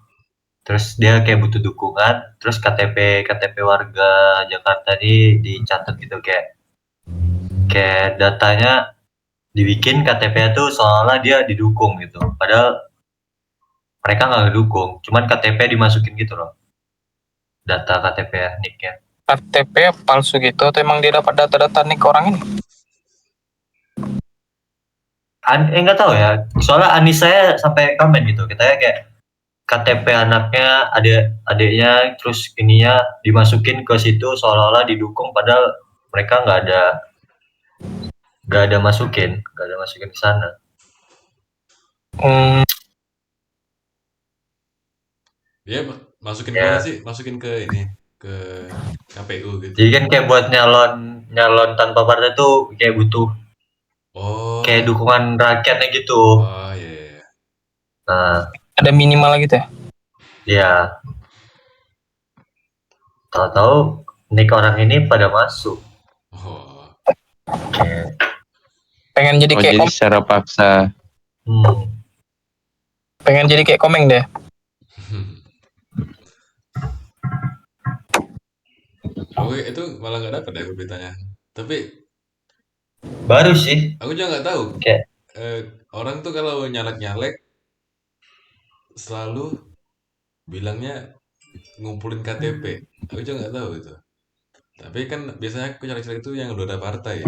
terus dia kayak butuh dukungan, terus KTP warga Jakarta ini dicatat gitu, kayak datanya dibikin KTP-nya tuh seolah dia didukung gitu, padahal mereka nggak ngedukung, cuman KTP dimasukin gitu loh, data KTP ya, nicknya. KTP palsu gitu atau emang dia dapat data-data nih ke orang ini? Nggak tahu ya, soalnya Anis saya sampai komen gitu, kita kayak KTP anaknya, adiknya, terus ininya dimasukin ke situ seolah-olah didukung, padahal mereka nggak ada masukin ke sana. Dia masukin Ya. mana sih? Masukin ke ini, ke KPU gitu. Jadi kan kayak buat nyalon tanpa partai tuh kayak butuh Oh. kayak dukungan rakyatnya gitu. Oh iya. Nah, Ada minimal gitu ya? ya tahu-tahu nick orang ini pada masuk. Oh. Pengen jadi kayak jadi secara paksa. pengen jadi kayak Komeng deh. Oh itu malah nggak dapet ya beritanya. Tapi baru sih. aku juga nggak tahu. Kayak orang tuh kalau nyalek-nyalek selalu bilangnya ngumpulin KTP. Aku juga nggak tahu itu. Tapi kan biasanya aku caleg-caleg itu yang udah ada partai.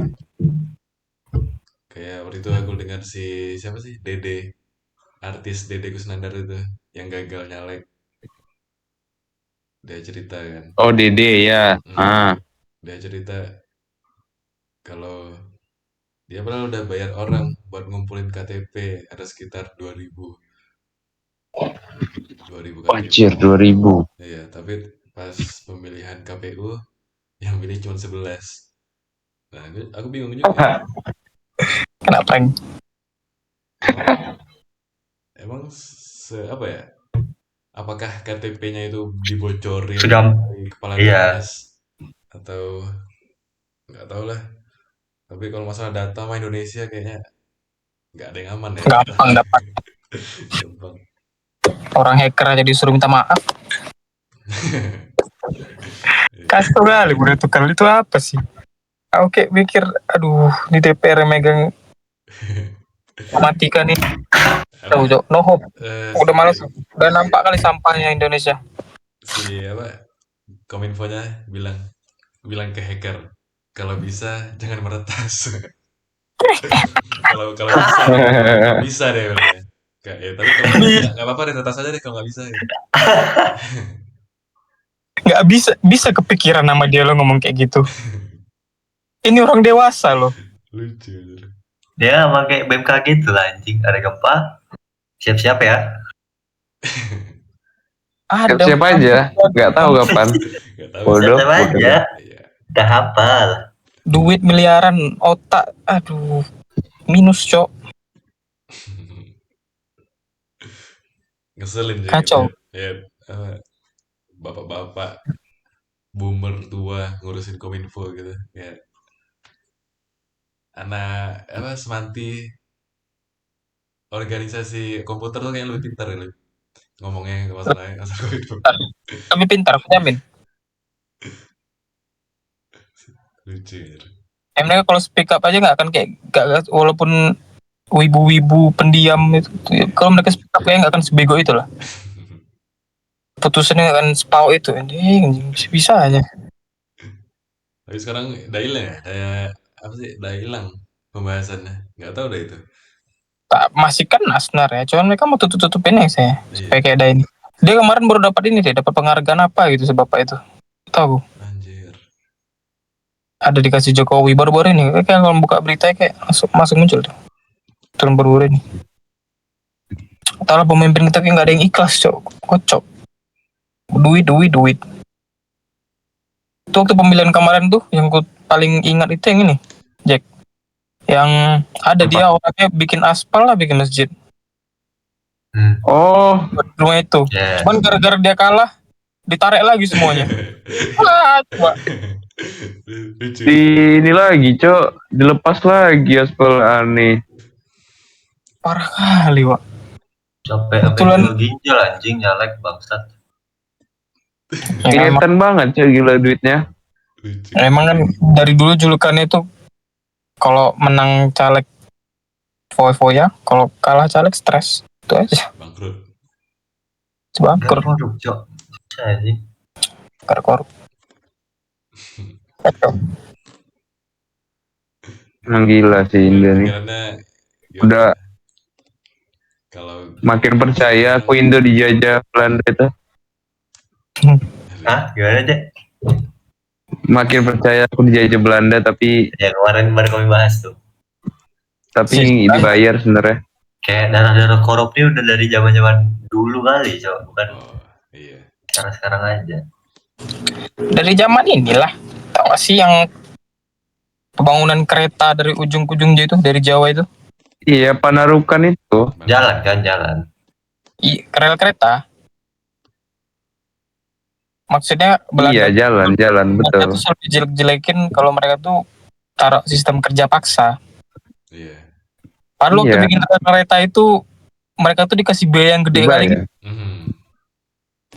Kayak waktu itu aku dengar si siapa sih Dede, artis Dede Kusnandar itu yang gagal nyalek. Dia cerita kan. Oh Dede ya. Dia cerita kalau dia pernah udah bayar orang buat ngumpulin KTP, ada sekitar 2000 KTP. Anjir 2000. Iya, tapi pas pemilihan KPU yang pilih cuma 11. Nah, aku bingung juga. Kena prank. Emang apa ya? Apakah KTP-nya itu dibocorin Sudah. dari kepala dinas atau nggak tahu lah. Tapi kalau masalah data mah Indonesia kayaknya nggak ada yang aman ya. Gampang dapat. Gampang. Orang hacker aja disuruh minta maaf. Kasih kali udah tukar itu apa sih? Aku kayak mikir, aduh, di DPR yang megang matikan nih. Tahu Jok, no hope. Udah males, udah nampak kali sampahnya Indonesia. Si apa? Kominfonya bilang ke hacker, kalau bisa jangan meretas. kalau bisa deh bilangnya. Tapi kalau nggak apa-apa deh, retas aja deh kalau nggak bisa. Ya. Nggak bisa kepikiran nama dia lo ngomong kayak gitu. Ini orang dewasa loh. Lucu. Dia pakai BMKG gitu lah anjing, ada gempa. Siap-siap ya. Siap aja, nggak tahu kapan. Bodoh. Siap aja. Udah hafal. Duit miliaran, otak, aduh, minus Cok. Ngeselin juga. Kacau. Ya, bapak-bapak boomer tua ngurusin Kominfo gitu. Ya. Anak semanti organisasi komputer tuh kayaknya lebih pintar ya, ngomongnya masalah Kominfo. Tapi pintar, aku jamin. Lucu. mereka kalau speak up aja nggak akan kayak walaupun wibu-wibu pendiam itu, kalau mereka speak up kayak nggak akan sebego itu lah. Putusannya nggak akan sepau itu, anjing bisa aja. Tapi sekarang udah hilang ya, kayak apa sih, udah hilang pembahasannya. Nggak tahu dah itu. Masih kan Asnar ya, cuman mereka mau tutup-tutupin ya saya, supaya Iya, kayak ada ini. Dia kemarin baru dapat ini deh, dapat penghargaan apa gitu sebapak itu. Tahu? anjir. Ada dikasih Jokowi baru-baru ini. Kayak kalau buka berita kayak masuk muncul tuh. Turun baru-baru ini. Entahlah pemimpin kita kayak nggak ada yang ikhlas, kocok. Duit. Itu waktu pemilihan kemarin tuh, yang gue paling ingat itu yang ini, Jack. Yang ada Apa? dia orangnya bikin aspal lah, bikin masjid. Oh, Rumah itu. Ya. Cuman gara-gara dia kalah, ditarik lagi semuanya. Wah, coba. Lucu. di ini lagi, Cok. Dilepas lagi aspal aneh. Parah kali, Wak. Sampai Kebetulan- jual ginjal anjing nyalek bangsat. Ya, emang, Kelihatan banget, Cok, gila duitnya. Lucu. emang kan dari dulu julukannya itu kalau menang caleg foya-foya, kalau kalah caleg stres. Itu aja. Bangkrut. Bangkrut. Korup, Cok. Anjing. Karena korup. Kacau. Emang gila sih Indo nih. Pikirannya gimana? Udah Kalau makin percaya aku Indo dijajah Belanda itu. Hah? Gimana, Cek? Makin percaya aku dijajah Belanda tapi Ya kemarin baru kami bahas tuh. dibayar sebenarnya. Kayak darah-darah korup ini udah dari zaman-zaman dulu kali, Cok. Bukan oh iya. sekarang-sekarang aja. Dari zaman inilah, tau gak sih yang pembangunan kereta dari ujung ke ujung itu, dari Jawa itu, Iya, Panarukan itu. Jalan kan, jalan. rel kereta. Maksudnya Belanda, Iya, jalan mereka betul. tuh selalu jelek-jelekin kalau mereka tuh taruh sistem kerja paksa. Iya. Padahal waktu Iya. bikin rel kereta itu mereka tuh dikasih biaya yang gede kali. Dibayar. Mhm.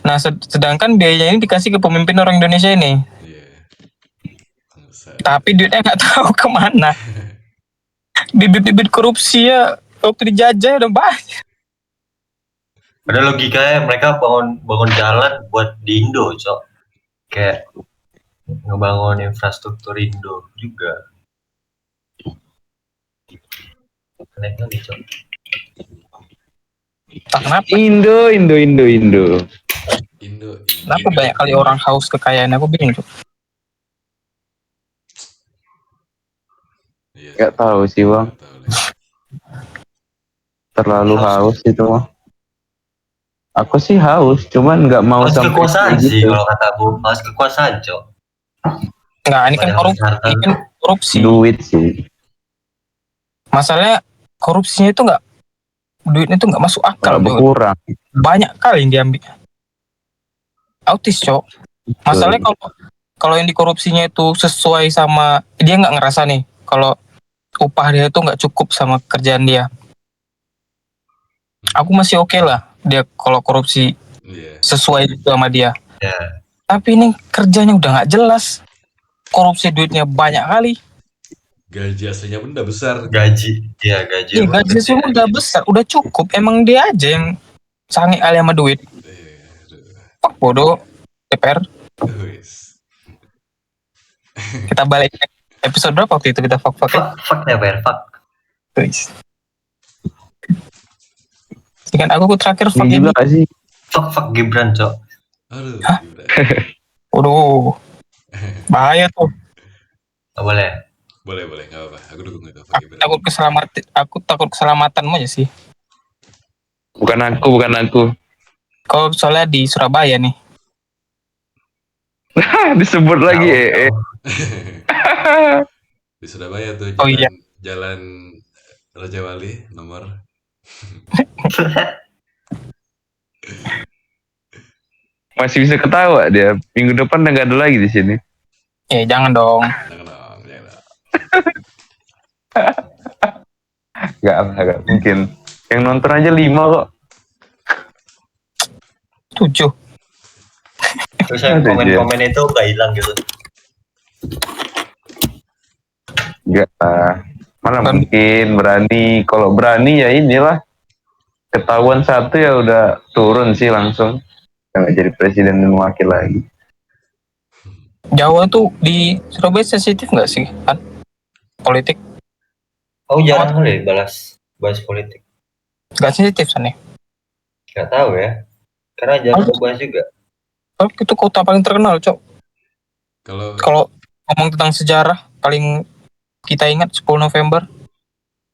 Nah, sedangkan biayanya ini dikasih ke pemimpin orang Indonesia ini. Iya. Bangsat. Tapi duitnya nggak tahu kemana. Bibit-bibit korupsi ya waktu dijajah udah banyak. Padahal logikanya mereka bangun jalan buat di Indo, Cok. Kayak ngebangun infrastruktur Indo juga. Aneh kali, Cok. Entah kenapa. Indo. Indo. Kenapa banyak kali orang haus kekayaan, aku bingung tuh. Iya. Gak tahu sih Bang, Nggak tahu deh. terlalu Haus. haus itu mah. Aku sih haus, cuman nggak mau Haus sampai kekuasaan kayak sih gitu. kalau kata aku. Haus kekuasaan, Cok. Nggak, ini kan Padahal korupsi. harta- Ini kan korupsi. Duit sih. Masalahnya korupsinya itu nggak, duitnya itu nggak masuk akal. Kalau Bro. berkurang. Banyak kali yang diambil. Autis, Cok. Masalahnya kalau yang dikorupsinya itu sesuai sama, dia nggak ngerasa nih kalau upah dia itu nggak cukup sama kerjaan dia. Aku masih oke lah dia kalau korupsi Iya. sesuai sama dia. Ya. Tapi ini kerjanya udah nggak jelas. Korupsi duitnya banyak kali. Gaji aslinya pun udah besar. Gaji. Ya, gaji. Iya, gaji semua udah besar, udah cukup. Emang dia aja yang sange kali sama duit. Iya, aduh. Fuck bodoh. DPR. Wis. Kita balik episode berapa waktu itu kita fuck ya? Fuck ya, Ber. Fuck. Guys. Kan aku terakhir fuck Ini ini. juga gak sih? Fuck Gibran, Cok. Aduh. Hah? Gibran. Waduh. Bahaya tuh. Gak boleh. Boleh, nggak apa-apa. Aku dukung itu. Pak Gibran. Aku takut keselamatanmu aja sih. Bukan aku. Kalau soalnya di Surabaya nih. Disebut lagi Tahu, tahu. Di Surabaya tuh Oh, iya. jalan Raja Wali nomor. Masih bisa ketawa dia. Minggu depan udah gak ada lagi di sini. Jangan dong. Jangan dong, jangan dong. Gak mungkin. Yang nonton aja 5 kok. 7. Terus yang Ada komen-komen itu gak hilang gitu. Enggak lah. Mana Kan mungkin berani. Kalau berani ya inilah. Ketahuan satu ya udah turun sih langsung. Nggak jadi presiden dan wakil lagi. Jawa tuh di Surabaya sensitif nggak sih kan politik? Aku jarang kali bahas politik. Nggak sensitif sana. Nggak tahu ya. Karena jarang aku bahas juga. Oh, itu kota paling terkenal, Cok. Kalau Kalau ngomong tentang sejarah, paling kita ingat 10 November,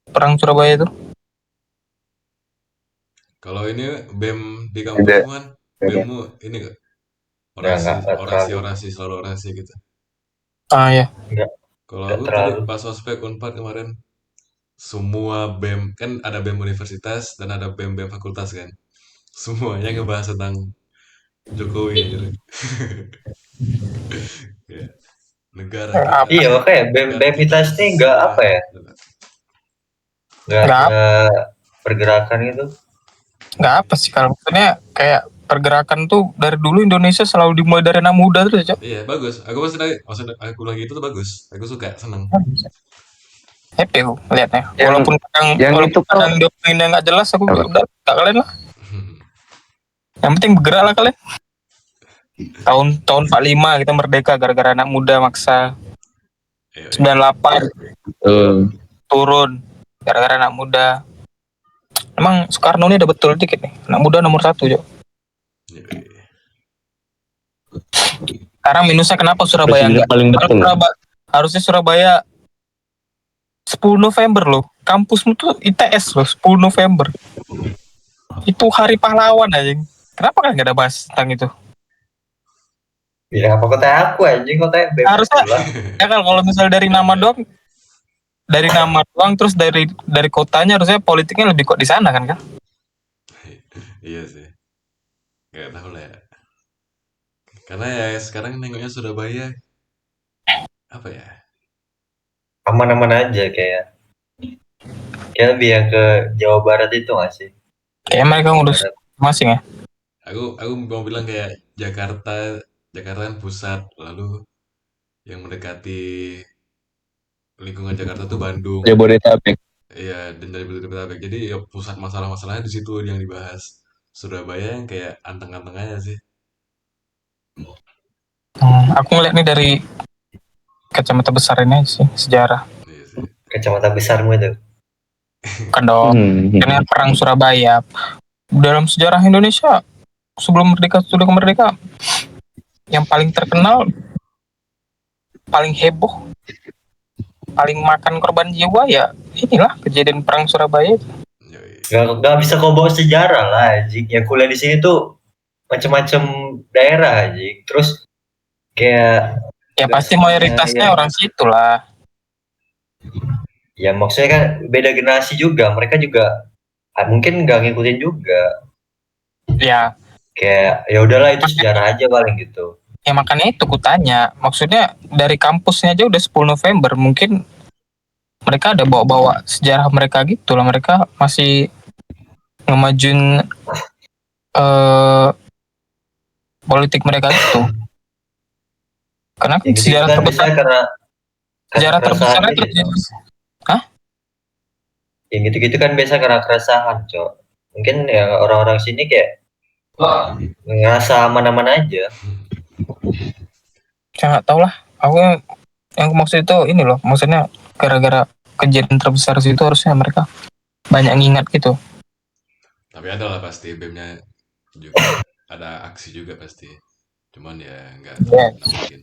Perang Surabaya itu. kalau ini BEM di Tidak. kampusmu kan, BEMmu ini gak? Nggak Orasi, terlalu. orasi, selalu orasi gitu. Ah ya, Nggak, Kalau nggak aku tadi terlalu. pas ospek Unpad kemarin, semua BEM, kan ada BEM universitas dan ada BEM-BEM fakultas kan. Semuanya ngebahas tentang Jokowi aja. Ya, negara kita, apa Iya, sih? makanya negara BEM kita Mitas nih nggak susah. apa ya? Nggak Nggak ada apa, pergerakan gitu. nggak apa sih kalau maksudnya kayak pergerakan tuh dari dulu Indonesia selalu dimulai dari anak muda terus, Cok. Iya, bagus. Aku maksud aku lagi itu tuh bagus. Aku suka, seneng. Happy aku lihatnya. Yang yang Walaupun itu kadang kok dia pengennya nggak jelas, aku apa? udah tak kalian lah. Yang penting bergerak lah kalian. Tahun 45 kita merdeka gara-gara anak muda maksa. Iya, iya. 98 Tuh. turun gara-gara anak muda. Emang Soekarno ini ada betul dikit nih. Anak muda nomor 1, Cok. Iya, iya. Sekarang minusnya kenapa Surabaya Presiden enggak? paling betul. Harusnya Surabaya 10 November loh. Kampusmu tuh ITS loh, 10 November. Itu hari pahlawan aja. Kenapa kan nggak ada bahas tentang itu? Ya apa kota aku anjing, kota BEM Harusnya lah. ya kan kalau misal dari nama doang terus dari kotanya harusnya politiknya lebih kok di sana kan kan? Iya sih. Gak tahu lah ya. Karena ya sekarang nengoknya Surabaya apa ya? Aman-aman aja kayak lebih yang ke Jawa Barat itu nggak sih? Kayak mereka Jawa ngurus Barat. masing ya. Aku mau bilang kayak Jakarta kan pusat, lalu yang mendekati lingkungan Jakarta tuh Bandung. Jabodetabek. Iya, dan dari Jabodetabek. Jadi ya pusat masalah-masalahnya di situ yang dibahas. Surabaya yang kayak anteng-anteng aja sih. Aku ngeliat nih dari kacamata besar ini aja sih sejarah. Iya sih. Kacamata besarmu itu. Kan dong. Ini perang Surabaya. Dalam sejarah Indonesia sebelum merdeka sudah merdeka yang paling terkenal, paling heboh, paling makan korban jiwa ya inilah kejadian perang Surabaya. Yoi. Nggak bisa kau bawa sejarah lah anjing. Yang kuliah di sini tuh macam-macam daerah anjing. Terus kayak Ya pasti semuanya mayoritasnya ya, orang situ lah. ya maksudnya kan beda generasi juga. Mereka juga mungkin nggak ngikutin juga. Ya, Kayak ya udahlah itu sejarah aja paling gitu. ya makanya itu kutanya. Maksudnya dari kampusnya aja udah 10 November. Mungkin mereka ada bawa-bawa sejarah mereka gitu lah. Mereka masih ngemajuin politik mereka gitu. Karena Yang gitu sejarah kan terbesar, biasanya karena sejarah keresahan terbesarnya ini, terjadi. Cok. Hah? Yang gitu-gitu kan biasa karena keresahan, Cok. Mungkin ya orang-orang sini kayak ngerasa aman-aman aja. Saya nggak tahu lah. Aku yang aku maksud itu ini loh. Maksudnya gara-gara kejadian terbesar situ harusnya mereka banyak ngingat gitu. Tapi ada lah pasti BEM-nya juga. Ada aksi juga pasti. Cuman ya nggak Yes. mungkin.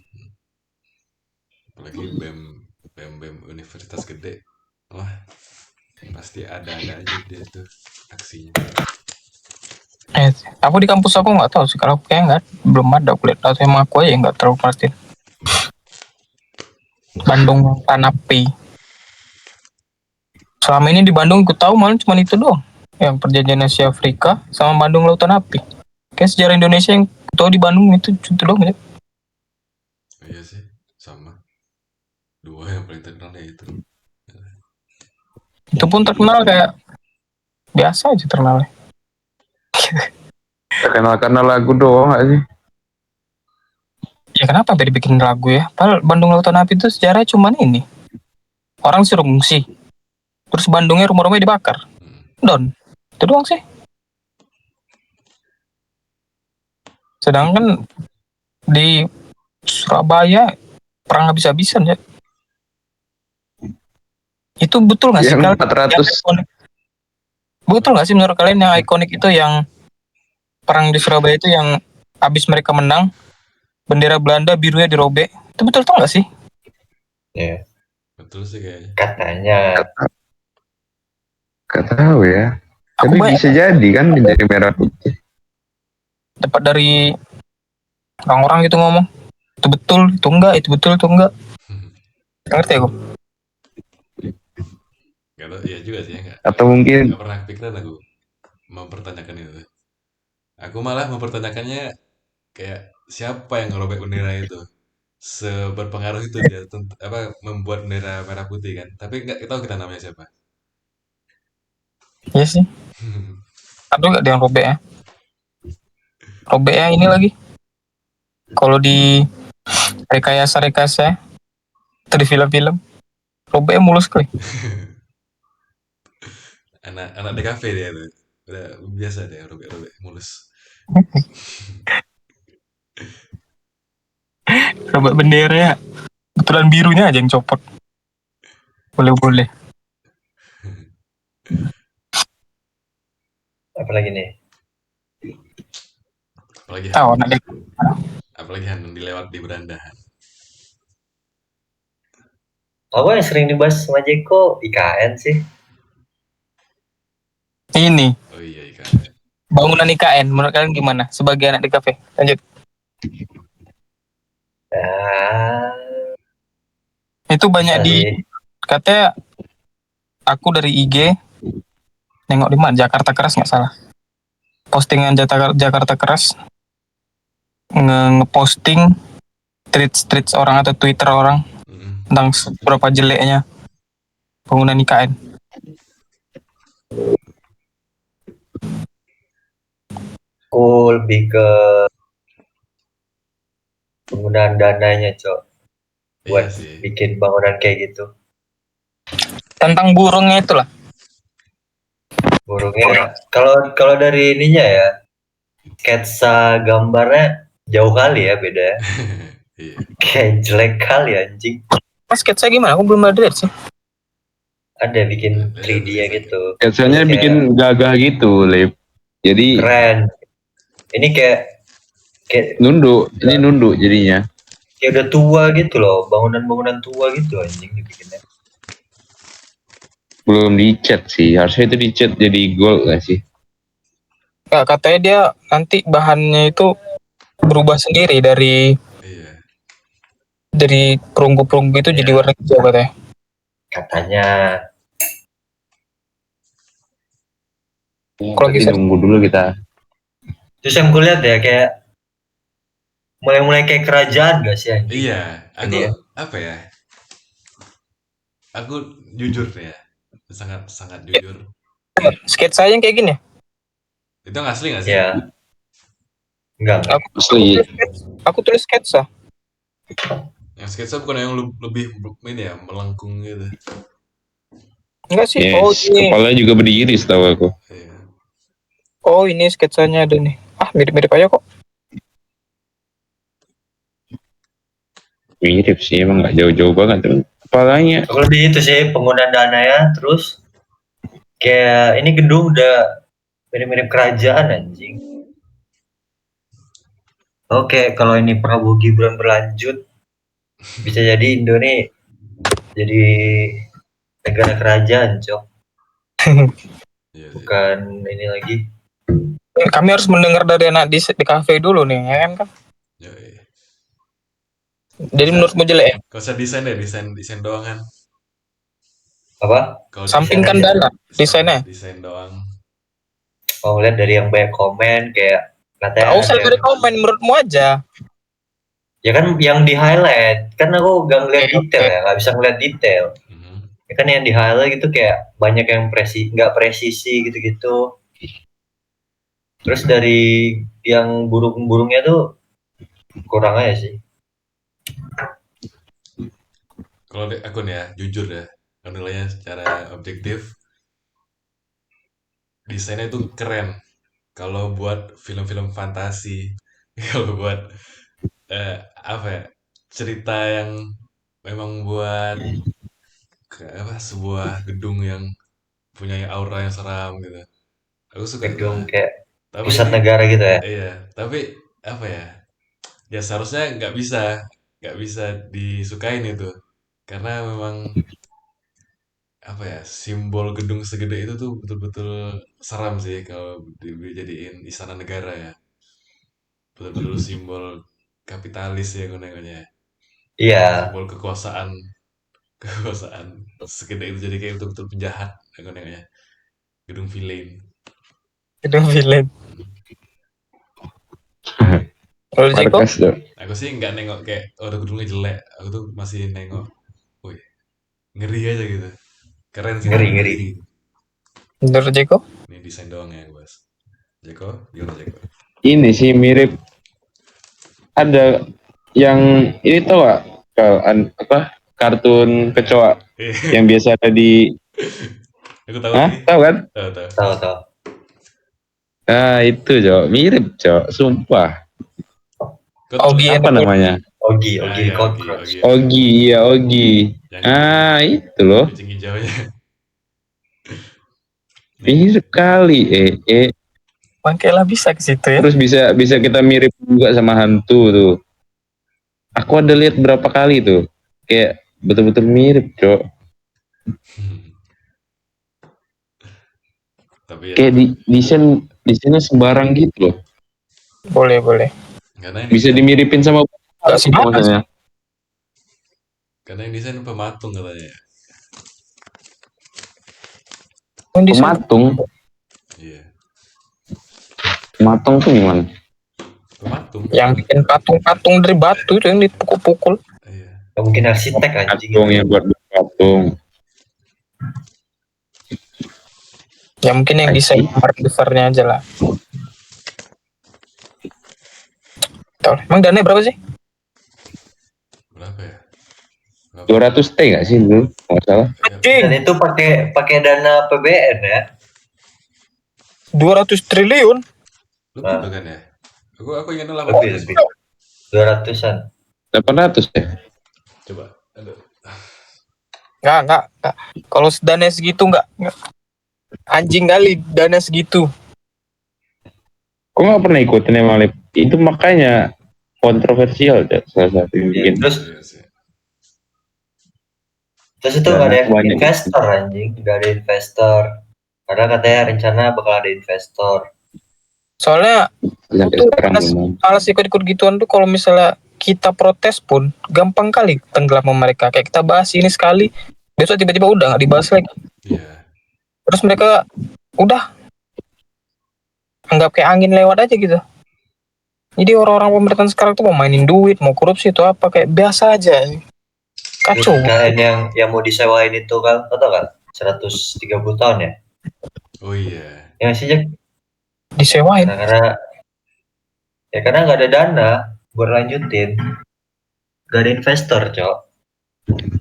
Apalagi BEM universitas gede. Wah, pasti ada-ada aja dia tuh aksinya. Aku di kampus aku nggak tahu sih. Kalau kayak nggak belum ada aku lihat. Atau emang aku aja yang nggak terlalu perhatiin. Bandung Tanapi. Selama ini di Bandung aku tahu malah cuma itu doang. Yang perjanjian Asia Afrika sama Bandung Lautan Api. Kayak sejarah Indonesia yang aku tahu di Bandung itu doang ya. Iya sih, sama. Dua yang paling terkenal ya itu. Itu pun terkenal kayak biasa aja terkenalnya. Terkenal karena lagu doang gak sih? Ya kenapa sampai dibikin lagu ya? Padahal Bandung Lautan Api itu sejarahnya cuman ini. orang suruh ngungsi. Terus Bandungnya rumah-rumahnya dibakar. Hmm. Down. Itu doang sih. Sedangkan di Surabaya perang habis-habisan ya. Itu betul nggak sih Yang kalian? 400 Betul nggak sih menurut kalian yang ikonik itu yang perang di Surabaya itu yang habis mereka menang, bendera Belanda birunya dirobek? Itu betul tuh nggak sih? Ya, Betul sih kayaknya. katanya. Gak tahu ya. Aku Tapi banyak bisa jadi kan dari merah putih. dapat dari orang-orang gitu ngomong. Itu betul, itu enggak, itu betul, itu enggak. Ngerti aku? Gak tau, iya juga sih ya, Atau mungkin nggak pernah kepikiran aku mempertanyakan itu. Aku malah mempertanyakannya kayak siapa yang ngerobek bendera itu, seberpengaruh itu dia apa membuat bendera merah putih kan, tapi nggak tahu kita namanya siapa. Iya sih. Ada nggak dia yang robek ya? Robeknya ini lagi. Kalau di rekayasa-rekayasa atau di film-film, robeknya mulus kali. Anak di kafe dia tuh udah biasa deh robek-robek mulus. Robek bendera ya. Kebetulan birunya aja yang copot. Boleh-boleh. Apalagi nih? Apalagi Tahu Han, anak dek. apalagi Han dilewat di beranda Han. Aku yang sering dibahas sama Jeko IKN sih. Ini Oh iya ikan. bangunan IKN menurut kalian gimana? Sebagai anak di kafe. Lanjut. Ah, Itu banyak bisa di sih. katanya aku dari IG nengok di mana Jakarta Keras nggak salah. Postingan Jakarta Keras ngeposting tweets orang atau Twitter orang Mm-mm. tentang seberapa jeleknya bangunan IKN. Aku lebih ke penggunaan dananya, Cok, Iya buat sih. bikin bangunan kayak gitu. Tentang burungnya itulah. Burungnya, kalau kalau dari ininya ya, sketsa gambarnya jauh kali ya beda ya. Iya. Kayak jelek kali anjing. Mas sketsa gimana? Aku belum ada lihat sih. Ada bikin Lihat 3D-nya tulisannya. gitu. biasanya Terus kayak bikin gagah gitu, Lip. Jadi keren. Ini kayak nunduk, ini nunduk jadinya. kayak udah tua gitu loh, bangunan-bangunan tua gitu anjing dibikinnya. Belum dicat sih, harusnya itu dicat jadi gold gak sih? Nggak, katanya dia nanti bahannya itu berubah sendiri Iya. dari perunggu-perunggu itu jadi Iya. warna hijau katanya. Katanya. Kalau Tapi bisa nunggu dulu kita. Terus yang gue lihat ya kayak mulai-mulai kayak kerajaan gak sih anjing? Iya. Aku Ini ya. apa ya? Aku jujur nih ya, sangat jujur. sketsa yang kayak gini. Itu yang asli nggak sih? Ya, enggak. Asli. Aku tulis sketsa. Yang sketsa bukan yang lebih ini ya melengkung gitu. Enggak sih. Oh Yes, ini. kepalanya juga berdiri setahu aku. Iya. Oh ini sketsanya ada nih. Ah mirip-mirip aja kok. Mirip sih, emang gak jauh-jauh banget tuh. Kepalanya. Aku lebih itu sih penggunaan dana ya, terus kayak ini gedung udah mirip-mirip kerajaan anjing. Oke, kalau ini Prabowo Gibran berlanjut, bisa jadi Indo nih jadi negara kerajaan, Cok. Iya sih. Bukan ini lagi. Kami harus mendengar dari anak di kafe dulu nih, ya kan? Yoi. Jadi menurutmu jelek ya? Gak usah desain deh, desain doang kan. Apa? Kalau Sampingkan aja. dana desainnya. Desain doang. Mau lihat dari yang banyak komen kayak katanya Gak usah ada dari komen menurutmu aja. ya kan yang di highlight kan aku gak ngeliat detail ya, nggak bisa ngeliat detail. Mhm. Ya kan yang di highlight itu kayak banyak yang nggak presisi gitu-gitu. Terus dari yang burung-burungnya tuh kurang aja sih. Kalau aku nih ya, jujur ya, menilainya secara objektif, desainnya itu keren. Kalau buat film-film fantasi, kalau buat apa ya, cerita yang memang buat apa, sebuah gedung yang punya aura yang seram gitu. Aku suka tuh. Gedung kayak Tapi pusat negara gitu ya. iya, tapi apa ya? Ya seharusnya nggak bisa disukain itu, karena memang apa ya, simbol gedung segede itu tuh betul-betul seram sih kalau dijadiin istana negara ya. Betul-betul simbol kapitalis ya gunanya. Iya, Simbol kekuasaan, kekuasaan segede itu jadi kayak betul-betul penjahat ya gunanya. Gedung villain. Itu villain. Kalau Jeko, Markas tuh. Aku sih nggak nengok kayak oh gedungnya jelek. Aku tuh masih nengok, wih ngeri aja gitu. Keren sih ngeri tapi ngeri. ngeri. menurut Jeko, Ini desain doang ya bos. Jeko, gimana Jeko? Ini sih mirip, ada yang ini tau gak? Kalau apa kartun kecoa Iya, yang biasa ada di, aku tahu hah, sih. tahu kan? Tahu tahu. Tahu tahu. Nah itu Cok, mirip Cok, sumpah. Kok Ogi Apa and the namanya? Ogi, Ah Ogi ya Ogi, Cockroach. Ogi. Ogi, iya Ogi. Yang Ah itu loh, kucing hijaunya. Nih, mirip kali. Bangkela bisa ke situ ya. Terus bisa bisa kita mirip juga sama hantu tuh. Aku ada lihat berapa kali tuh, kayak betul-betul mirip Cok. tapi ya Kayak desainnya sembarang gitu loh. Hmm. Boleh. karena yang Bisa desain dimiripin sama Gak sembarang. maksudnya. karena yang desain pematung katanya. Yang desain Pematung, Iya, pematung tuh gimana? pematung. yang bikin patung-patung dari batu itu yang dipukul-pukul. Iya. Nggak mungkin arsitek anjing Patung itu. yang buat patung. Ya mungkin yang desain besarnya aja lah. Tahu. Emang dana berapa sih? Berapa ya? Berapa? 200 T nggak sih dulu? Nggak salah. Ya, Dan itu pakai dana PBN ya. 200 triliun. lebih bahkan ya. Aku ingat Lebih 800. lebih. 200-an. 800 ya? Coba. Aduh. Enggak. Kalau dana segitu enggak. Anjing kali dana segitu. Kok nggak pernah ikutin emang Lip? Itu makanya kontroversial deh, salah satu yang Iya, bikin. terus Iya sih. itu nggak ada Banyak. investor anjing, nggak ada investor. Karena katanya rencana bakal ada investor. Soalnya Sampai itu sekarang belum. alas ikut-ikut gituan tuh kalau misalnya kita protes pun gampang kali tenggelam sama mereka. Kayak kita bahas ini sekali, besok tiba-tiba udah nggak dibahas lagi. Iya. Terus mereka udah anggap kayak angin lewat aja gitu. Jadi orang-orang pemerintahan sekarang tuh mau mainin duit, mau korupsi itu apa kayak biasa aja. Terus Kacau. IKN yang mau disewain itu kan, tau kan? 130 tahun ya. Oh iya. Ya sih Jack. Disewain. Karena nggak ada dana buat lanjutin. Nggak ada investor, Cok.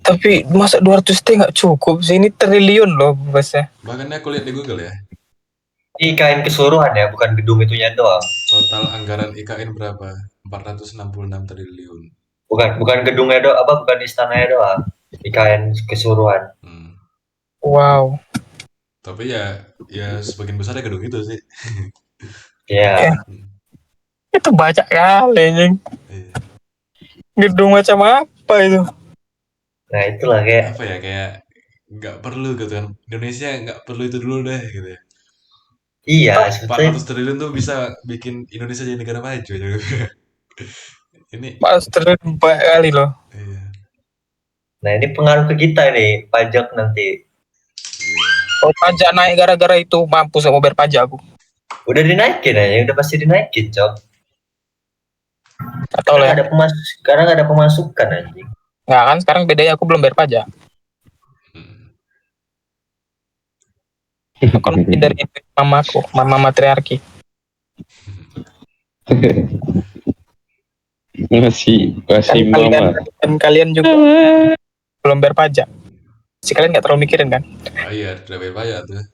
Tapi masa 200 T nggak cukup sih, ini triliun loh bosnya. Bahkan aku lihat di Google ya. IKN keseluruhan ya, bukan gedung itunya doang. Total anggaran IKN berapa? 466 triliun. Bukan gedungnya doang, bukan istananya doang. IKN keseluruhan. Hmm. Wow. Tapi ya sebagian besar gedung itu sih. Ya, Itu banyak kali anjing. Iya. Gedung macam apa itu? nah itulah kayak Apa ya, kayak nggak perlu gitu kan. Indonesia nggak perlu itu dulu deh gitu ya. iya sebetulnya 400 triliun tuh bisa bikin Indonesia jadi negara maju gitu. Ini Pas triliun banyak kali loh. iya. nah ini pengaruh ke kita nih pajak nanti. Kalau pajak naik gara-gara itu mampus aku bayar pajak aku. Udah dinaikin aja, udah pasti dinaikin, Cok. Atau lah. Sekarang ada pemasukan anjing. Nggak kan sekarang bedanya aku belum bayar pajak. Hmm. Aku lebih dari mamaku, mama matriarki. masih Kan mama. kalian juga belum bayar pajak. Si kalian nggak terlalu mikirin kan? Ah iya, udah bayar pajak tuh.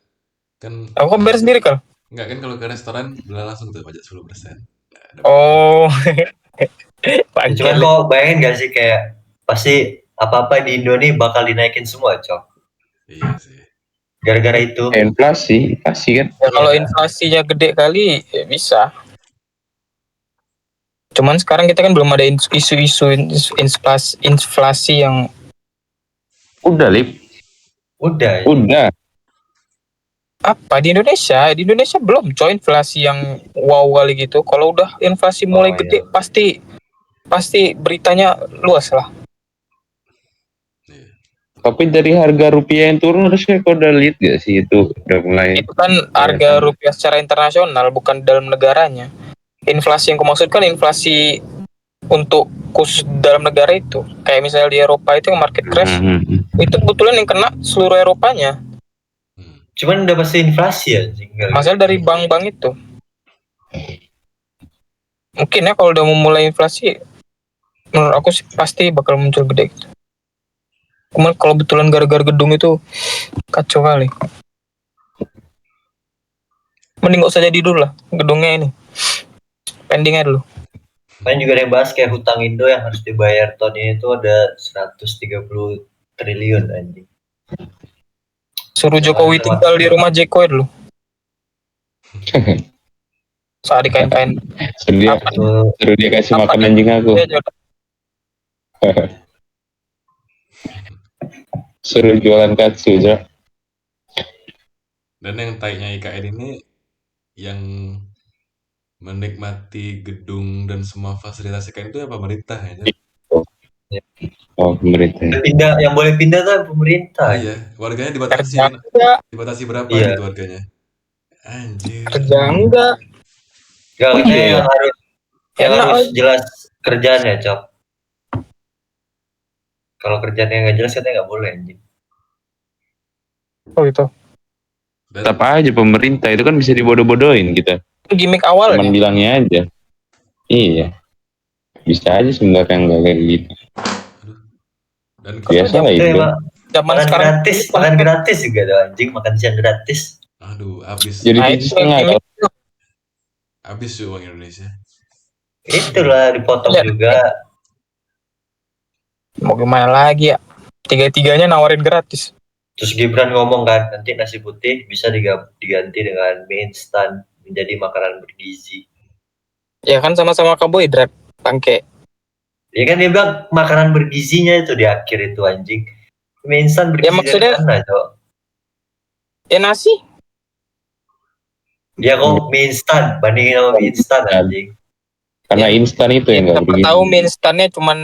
Kan Aku kan bayar sendiri kan? enggak kan kalau ke restoran udah langsung tuh pajak 10%. Nggak ada. Oh, Ya, cuman bangke. kok bayangin gak sih kayak pasti apa-apa di Indo nih bakal dinaikin semua, Cok. Iya sih. Gara-gara itu. Inflasi pasti kan. Ya, kalau Iya. inflasinya gede kali, ya bisa. Cuman sekarang kita kan belum ada isu-isu inflasi yang Udah Lip, Udah. udah. apa di Indonesia? Di Indonesia belum coy inflasi yang wow kali gitu. Kalau udah inflasi mulai Oh, gede, iya. pasti beritanya luas lah. Iya. Tapi dari harga rupiah yang turun harusnya kau udah lihat gak sih itu udah mulai Itu kan harga rupiah secara internasional, bukan dalam negaranya. Inflasi yang kumaksud kan inflasi untuk khusus dalam negara itu. Kayak misalnya di Eropa itu yang market crash, itu kebetulan yang kena seluruh Eropanya. Hmm. Cuman udah pasti inflasi ya. Masalah dari bank-bank itu. Mungkin ya kalau udah memulai inflasi, menurut aku sih pasti bakal muncul gede. Cuman kalau betulan gara-gara gedung itu kacau kali. Mending gak usah jadi dulu lah gedungnya ini. Pending aja dulu. Kan juga ada yang bahas kayak hutang Indo yang harus dibayar tahun ini itu ada 130 triliun anjing. Suruh Yang Jokowi ada tinggal di rumah Jeko aja dulu. Saat dikain-kain. suruh dia kasih Apa makan nih? anjing aku. Dia aja udah. Suruh jualan katsu aja. Dan yang taiknya IKN ini yang menikmati gedung dan semua fasilitas IKN itu ya pemerintah ya. Oh pemerintah. Yang boleh pindah tuh pemerintah. Iya, warganya dibatasi Kerja kan. enggak, Dibatasi berapa Iya. gitu warganya. Anjir. kerja enggak. Gak, Oh, katanya iya. yang Enak harus aja. jelas kerjaannya, Cok. Kalau kerjaannya nggak jelas katanya nggak boleh anjing. Oh gitu. Dan Tetap aja pemerintah itu kan bisa dibodoh-bodohin kita. Gimmick Cuman awalnya. bilangnya aja. Iya. Bisa aja sebenarnya nggak kayak gitu. dan Biasa lah Itu itu. emang Zaman makan sekarang gratis juga ada anjing, makan siang gratis. aduh, habis Jadi Nah, tujuh itu setengah gimmick kalau itu. habis tuh uang Indonesia. Itulah dipotong Iya. juga. Mau gimana lagi ya? Tiga-tiganya nawarin gratis. Terus Gibran ngomong kan, nanti nasi putih bisa diganti dengan mie instan menjadi makanan bergizi. Ya kan sama-sama karbohidrat, bangke. Ya kan dia bilang makanan bergizinya itu di akhir itu anjing. Mie instan bergizi maksudnya- dari mana, Cok? Ya nasi. Ya kok mie instan bandingin sama mie instan anjing. karena Ya. instan itu yang nggak Siapa begitu. tahu mie instannya cuman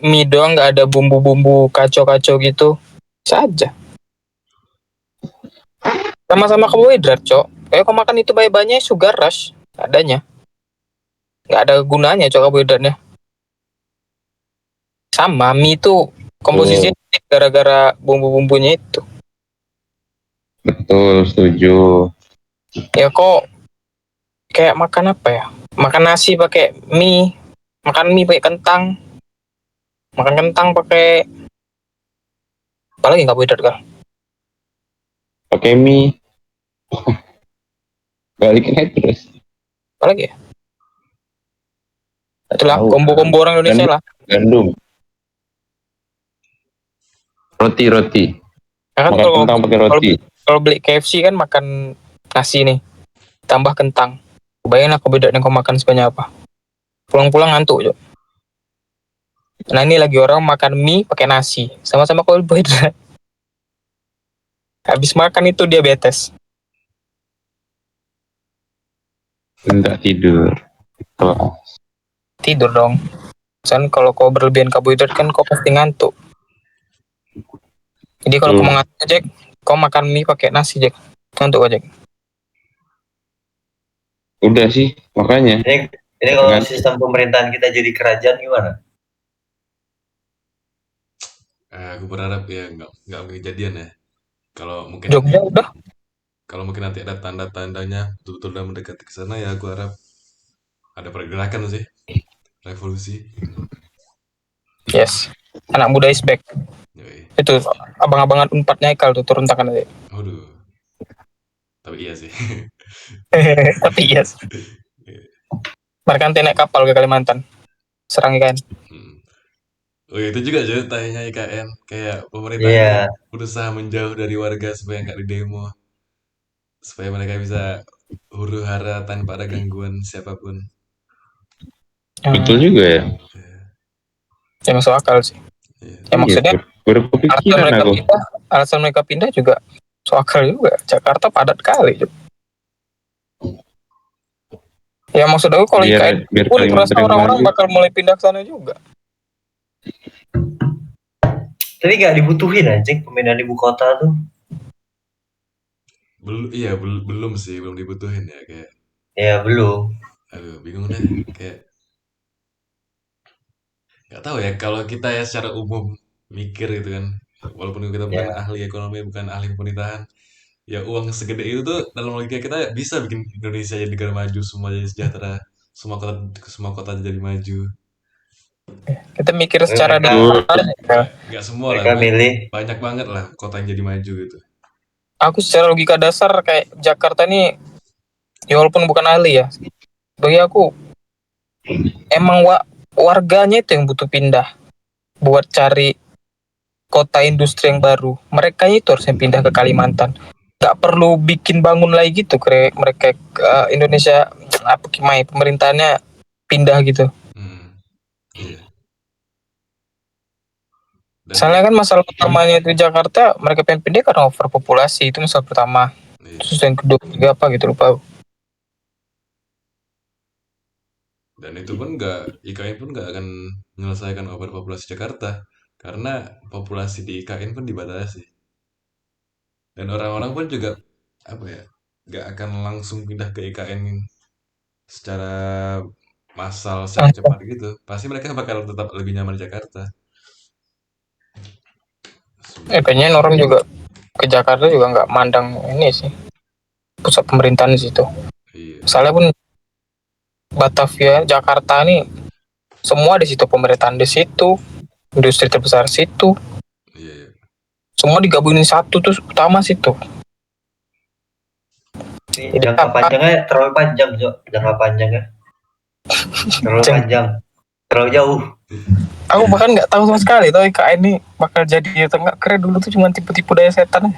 mie doang, nggak ada bumbu-bumbu kacau-kacau gitu. Saja. Sama-sama karbohidrat, Cok. Kayak kau makan itu banyak-banyak sugar rush adanya. Nggak ada gunanya, Cok, karbohidratnya. Sama mie itu komposisinya gara-gara bumbu-bumbunya itu. Betul, setuju. Ya kok kayak makan apa ya? Makan nasi pakai mie, makan mie pakai kentang, makan kentang pakai apalagi karbohidrat kan? Pakai mie. Balikin aja terus. Apalagi ya? Itulah Tahu. kombo-kombo orang Indonesia lah. Gandum. Roti. Ya kan Makan kentang pakai roti. kalau beli KFC kan makan nasi nih, tambah kentang. Bayangin lah karbohidratnya kau makan sebanyak apa. Pulang-pulang ngantuk, Cok. Nah ini lagi orang makan mie pakai nasi, sama-sama karbohidrat. Habis makan itu diabetes. Enggak tidur. Tuh. Tidur dong. Kan kalau kau berlebihan karbohidrat kan kau pasti ngantuk. Jadi kalau kau mau ngantuk, Jack, kau makan mie pakai nasi, Jack. Ngantuk aja. Udah sih, makanya. Ini kalau sistem pemerintahan kita jadi kerajaan gimana? Aku berharap ya nggak mungkin kejadian ya. Kalau mungkin Jogja udah. kalau mungkin nanti ada tanda-tandanya betul-betul udah mendekati ke sana ya aku harap ada pergerakan sih, revolusi. Yes. Anak muda is back. Yoi. Itu abang-abangan Unpadnya Haikal tuh turun tangan aja. Waduh. Tapi iya sih. Tapi yes, mereka nanti naik kapal ke Kalimantan, serang ikan. Hmm. Oh itu juga ceritanya IKN. Kayak pemerintah Iya. itu berusaha menjauh dari warga supaya nggak didemo. Supaya mereka bisa huru hara tanpa ada gangguan siapapun. Betul juga ya. Ya masuk akal sih. Iya. Ya maksudnya Baru alasan kepikiran mereka aku. pindah, alasan mereka pindah juga masuk akal juga. Jakarta padat kali. Ya maksud aku kalau IKN Biar pun rasa Kalimantan yang orang-orang maju. bakal mulai pindah ke sana juga. Tapi nggak dibutuhin anjing pemindahan ibu kota tuh. Belum sih, belum dibutuhin ya kayak. Ya belum. Aduh, bingung deh. Kayak nggak tahu ya kalau kita ya secara umum mikir gitu kan. Walaupun kita bukan Ya. ahli ekonomi, bukan ahli pemerintahan, ya uang segede itu tuh dalam logika kita bisa bikin Indonesia jadi negara maju, semua jadi sejahtera, semua kota jadi maju. Kita mikir Tapi secara mereka dasar. Nggak semua lah, mereka milih. banyak banget lah kota yang jadi maju gitu. Aku secara logika dasar kayak Jakarta ini, ya walaupun bukan ahli ya, bagi aku emang warganya itu yang butuh pindah buat cari kota industri yang baru. Mereka itu harusnya pindah ke Kalimantan. Gak perlu bikin bangun lagi gitu mereka Indonesia apa gimana pemerintahannya pindah gitu. Iya. Dan Soalnya kan masalah utamanya itu Jakarta mereka pengen pindah karena overpopulasi, itu masalah pertama. iya. Terus yang kedua juga apa gitu lupa. Dan itu pun IKN pun nggak akan menyelesaikan overpopulasi Jakarta karena populasi di IKN pun dibatasi. Dan orang-orang pun juga apa ya, nggak akan langsung pindah ke IKN secara massal secara cepat gitu. Pasti mereka bakal tetap lebih nyaman di Jakarta. Kayaknya orang juga ke Jakarta juga nggak mandang ini sih pusat pemerintahan di situ. Iya. Soalnya pun Batavia, Jakarta nih semua di situ, pemerintahan di situ, industri terbesar situ, Iya, iya. semua digabungin satu tuh utama situ. Jadi Jangka panjangnya terlalu panjang, Jo. Jangka panjangnya terlalu panjang, terlalu jauh. Aku bahkan nggak tahu sama sekali tuh IKN ini bakal jadi atau nggak. Keren dulu tuh cuma tipu-tipu daya setan.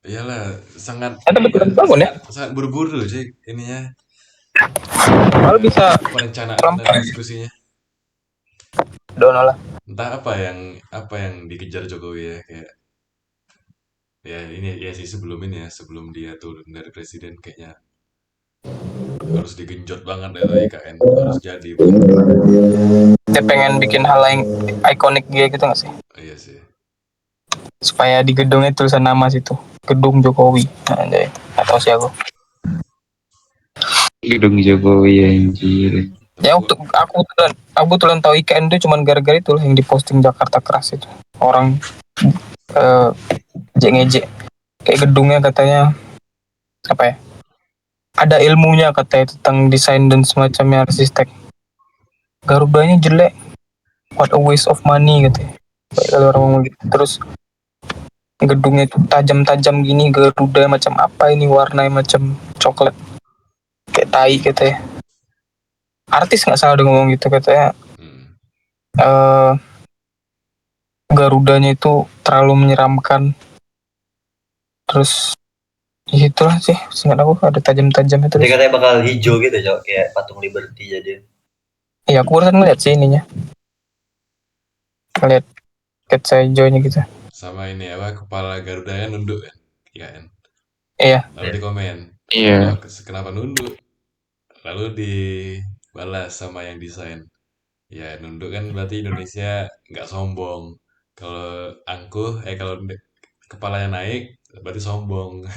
Iyalah, sangat Betul bangun ya. sangat buru-buru sih ininya. Kalau bisa Perencanaan dan diskusinya. dono lah. Entah apa yang dikejar Jokowi ya kayak ya ini ya sih sebelum dia turun dari presiden kayaknya harus digenjot banget ya IKN harus jadi. Dia pengen bikin hal yang ikonik dia gitu nggak sih? Iya sih. Supaya di gedungnya tulisan nama situ, Gedung Jokowi. Nah, anjay. Atau sih aku. Gedung Jokowi anjir. Ya waktu aku tulen tahu IKN itu cuman gara-gara itu yang diposting Jakarta Keras itu. Orang ngejek kayak gedungnya katanya apa ya? Ada ilmunya katanya tentang desain dan semacamnya arsitek. Garudanya jelek. What a waste of money katanya. Kayak kalau orang ngomong gitu. Terus gedungnya itu tajam-tajam gini, Garuda macam apa ini, warnanya macam coklat kayak tai katanya. Artis nggak salah dia ngomong gitu katanya. Garudanya itu terlalu menyeramkan. Terus ya itulah sih, seingat aku ada tajam-tajam itu. Dia katanya bakal hijau gitu, Jo, kayak patung Liberty jadi. Iya, aku barusan ngeliat sih ininya. Ngeliat sketsa hijaunya gitu. Sama ini apa kepala Garuda kan nunduk kan IKN. Iya. Lalu di komen. Iya. Kenapa nunduk? Lalu dibalas sama yang desain. Ya nunduk kan berarti Indonesia nggak sombong. Kalau kalau kepalanya naik berarti sombong.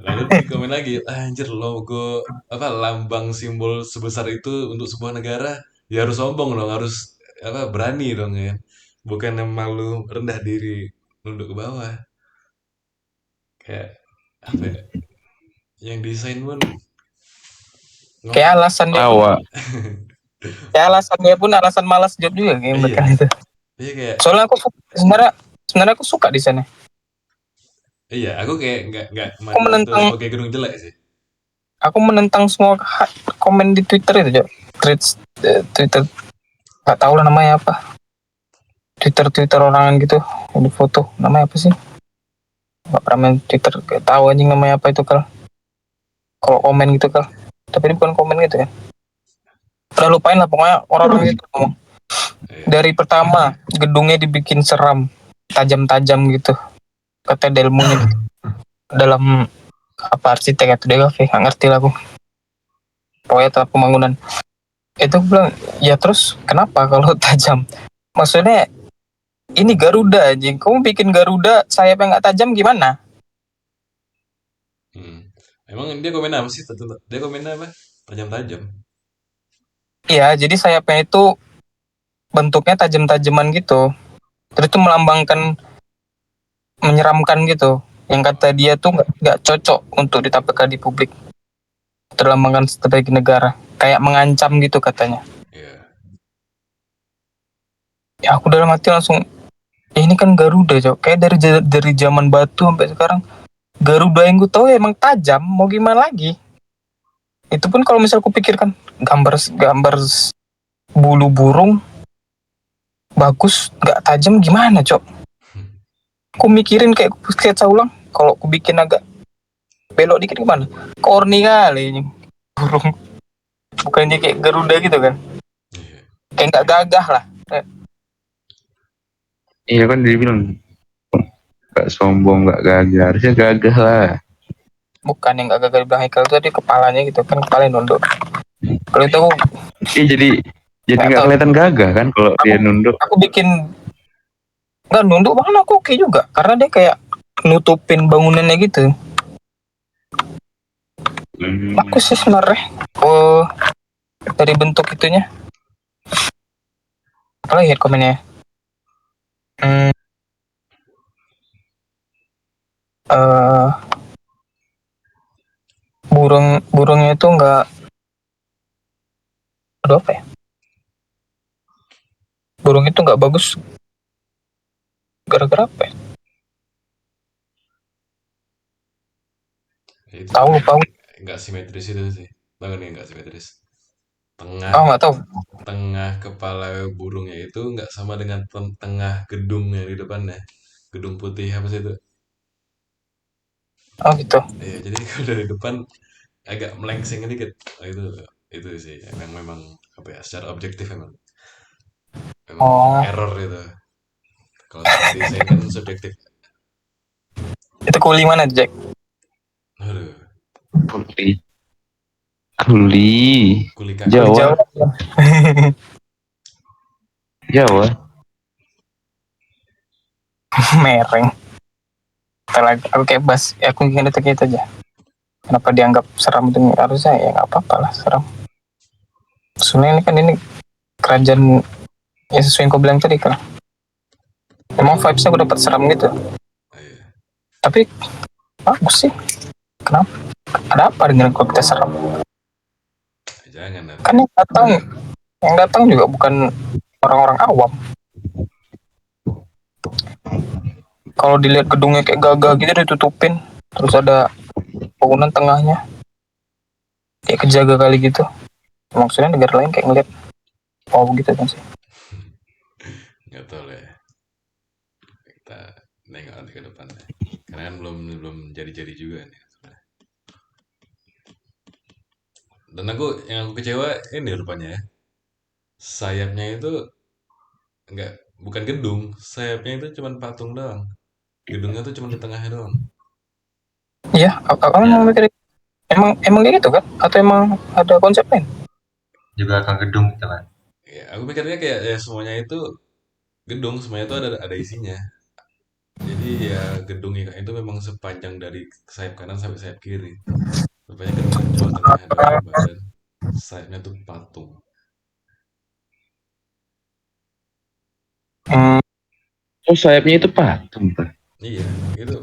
Lalu di komen lagi, anjir logo apa lambang simbol sebesar itu untuk sebuah negara ya harus sombong dong, harus apa berani dong ya. Bukan malu rendah diri nunduk ke bawah. Kayak apa ya? Yang desain pun Kayak alasannya Tawa. kayak alasannya pun alasan malas job juga kayak mereka itu. Iya kayak, Soalnya sebenarnya aku suka di sana. iya aku kayak nggak Aku mandang itu menentang sebagai gedung jelek sih. aku menentang semua komen di Twitter itu, Jo. Twitter nggak tahu lah namanya apa. Twitter orangan gitu, yang di foto. Namanya apa sih? Nggak pernah main Twitter, kayak tahu anjing namanya apa itu kal. Kalau komen gitu kal. Tapi ini bukan komen gitu kan. Udah lupain lah pokoknya orang-orang itu ngomong. Iya. Dari pertama gedungnya dibikin seram, tajam-tajam gitu. Kata ilmunya dalam apa arsitek atau DKV nggak ngerti lah aku. Pokoknya tahap pembangunan itu aku bilang ya terus kenapa kalau tajam? Maksudnya ini Garuda anjing, kamu bikin Garuda sayapnya nggak tajam gimana? Hmm. Emang dia komen apa sih? Dia komen apa? Tajam-tajam. Iya, jadi sayapnya itu bentuknya tajam-tajaman gitu. Terus itu melambangkan menyeramkan gitu. Yang kata dia tuh nggak cocok untuk ditampilkan di publik. Terlambangkan strategi negara. Kayak mengancam gitu katanya. Iya. Ya aku dalam hati langsung, ya ini kan Garuda, Cok. Kayak dari zaman batu sampai sekarang. Garuda yang gue tahu ya emang tajam, mau gimana lagi? Itu pun kalau misal aku pikirkan gambar bulu burung bagus, nggak tajam gimana, Cok? Aku mikirin kayak sketsa ulang. Kalau aku bikin agak belok dikit gimana? Corny kali ini burung. Bukannya kayak Garuda gitu kan? Iya. Kayak nggak gagah lah. Iya kan dia bilang gak sombong, gak gagah. Harusnya gagah lah. Bukan yang nggak gagah di belakang Haikal, tadi kepalanya gitu kan, kepalanya nunduk. Kalau itu aku Iya jadi nggak nggak tahu. kelihatan gagah kan kalau Aku dia nunduk. aku bikin nggak nunduk, bahkan aku oke juga karena dia kayak nutupin bangunannya gitu. Aku sih sebenarnya oh dari bentuk itunya. Apa lagi komennya? Hmm, eh, burungnya itu nggak, aduh apa ya? Burung itu nggak bagus gara-gara apa ya? Ya, itu Tahu lupa. nggak simetris itu sih. Bangun nih nggak simetris. Tengah Oh nggak tahu. tengah kepala burungnya itu nggak sama dengan tengah gedungnya di depannya. Gedung putih apa sih itu? Oh gitu. Iya, jadi kalau dari depan agak melengseng dikit. Oh, itu sih memang apa ya? Secara objektif memang Oh error itu. Kalau secara desain kan subjektif. itu kuli mana Jack? Aduh, Kuli. Kuli. kuli kaki. Kuli Jawa. Jawa. Jawa. Mereng. Kita lagi, aku kayak bas, ya aku ingin detek itu aja. Kenapa dianggap seram itu? Harusnya ya nggak apa-apa lah seram. Soalnya ini kerajaan ya sesuai yang kau bilang tadi kan. Emang vibesnya aku dapat seram gitu. Oh, iya. Tapi bagus sih. Kenapa? Ada apa dengan kalau kita seram? Jangan lah. Kan yang datang juga bukan orang-orang awam. Kalau dilihat gedungnya kayak gagah gitu ditutupin, terus ada bangunan tengahnya kayak kejaga kali gitu. Maksudnya negara lain kayak ngeliat oh begitu kan sih. Nggak tahu lah ya. Kita nengok nanti ke depannya. Karena kan belum jadi-jadi juga nih. Dan yang aku kecewa ini rupanya ya. Sayapnya itu nggak bukan gedung, sayapnya itu cuma patung doang. Gedungnya tuh cuma di tengahnya doang. Iya, apa Ya, emang mikir emang kayak gitu kan? Atau emang ada konsep lain? di belakang gedung itu kan. Ya, aku mikirnya kayak ya semuanya itu gedung, semuanya itu ada isinya. Jadi ya gedung itu memang sepanjang dari sayap kanan sampai sayap kiri. Rupanya gedungnya cuma tengahnya doang, badan sayapnya tuh patung. Hmm, Oh sayapnya itu patung. Pak. Iya, itu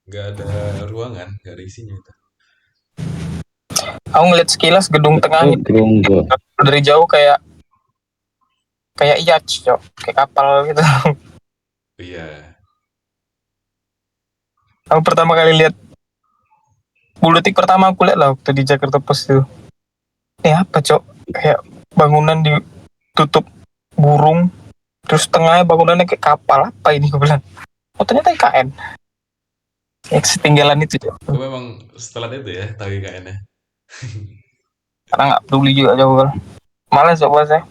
nggak ada ruangan, nggak ada isinya itu. aku ngeliat sekilas gedung Oh tengahnya geronggo. dari jauh kayak kayak yacht, Cok. Kayak kapal gitu. Iya. Aku pertama kali lihat, bulu detik pertama aku lihat lah waktu di Jakarta Post itu. Ini apa, Cok? Kayak bangunan ditutup burung, terus tengahnya bangunannya kayak kapal. Apa ini, gue bilang. Oh, ternyata IKN. Yang setinggalan itu, Cok. Gue memang setelah itu ya tahu IKN-nya. Karena nggak peduli juga, Cok. Males, Cok, bahasa.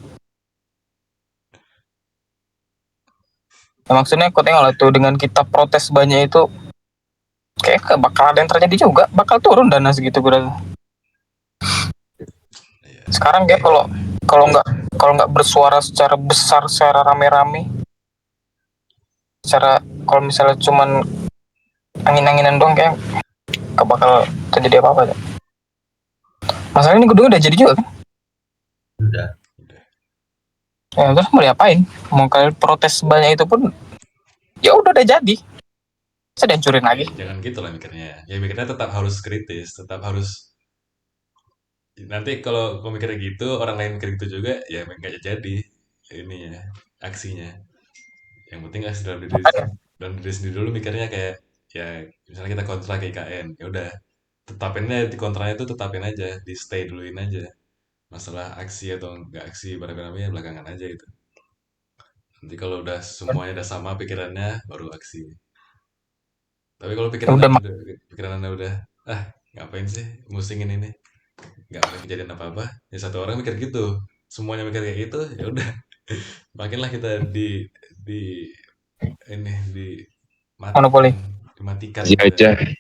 Ya, maksudnya aku tengok lah tuh, dengan kita protes banyak itu, kayak bakal ada yang terjadi juga. Bakal turun dana segitu, gue rasa. Iya. Sekarang kayak kalau nggak bersuara secara besar, secara rame-rame, secara kalau misalnya cuman angin-anginan doang, kayak gak bakal terjadi apa-apa ya. Masalahnya ini gedung udah jadi juga kan? Udah. Ya terus mau diapain? Mau kalian protes banyak itu pun, ya udah jadi. Saya hancurin lagi. Jangan gitu lah mikirnya. Ya mikirnya tetap harus kritis, tetap harus. Nanti kalau mikirnya gitu, orang lain mikir gitu juga, ya nggak jadi ini ya aksinya. Yang penting aksi dalam diri sendiri dulu mikirnya kayak ya misalnya kita kontra ke IKN, ya udah tetapin aja di kontranya itu tetapin aja, di stay duluin aja. Masalah aksi atau nggak aksi barang-barangnya belakangan aja gitu. Nanti kalau udah semuanya udah sama pikirannya baru aksi. Tapi kalau Ya udah, pikiran anda udah ngapain sih musingin ini, nggak akan kejadian apa-apa. Ya satu orang mikir gitu, semuanya mikir kayak gitu, ya udah makinlah kita di ini monopoli. dimatikan Dijajah, kita,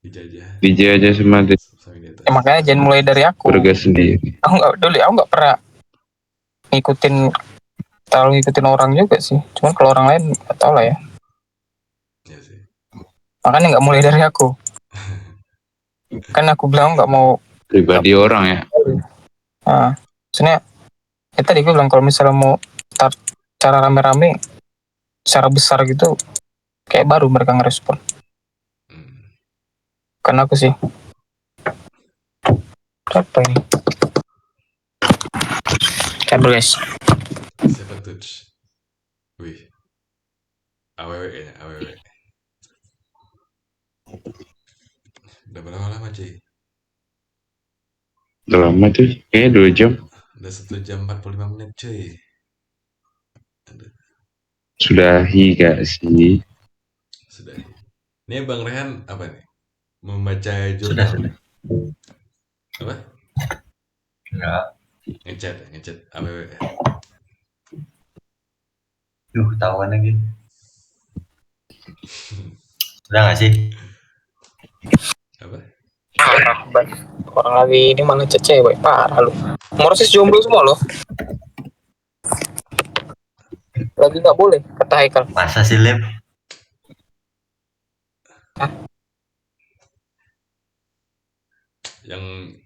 dijajah dijajah sama sampai di atas. Ya, makanya jangan mulai dari aku. keluarga sendiri. Aku nggak pernah terlalu ngikutin orang juga sih. Cuman kalau orang lain nggak tahu lah ya. Ya sih. Makanya nggak mulai dari aku. Kan aku bilang nggak mau. Pribadi orang ya. Nah, maksudnya ya tadi gue bilang kalau misalnya mau start cara rame-rame, secara besar gitu, kayak baru mereka ngerespon. Hmm. Karena aku sih. Apa ini? Kabel guys. Siapa tuh? Wih, aww ya, aww. Udah berapa lama cuy? Udah lama tuh, kayaknya 2 jam. Udah 1 jam 45 menit cuy. Sudahi gak sih? Sudah. Ini Bang Rehan apa nih? Membaca Sudah, jurnal. sudah. Apa? Enggak. Ngechat aww. Duh, tahuan lagi. Udah nggak sih? Apa? Parah banget. Orang lagi ini malah cewek, parah lu. Morosis jomblo semua loh. Lagi nggak boleh, kata Haikal. Masa sih, Lip?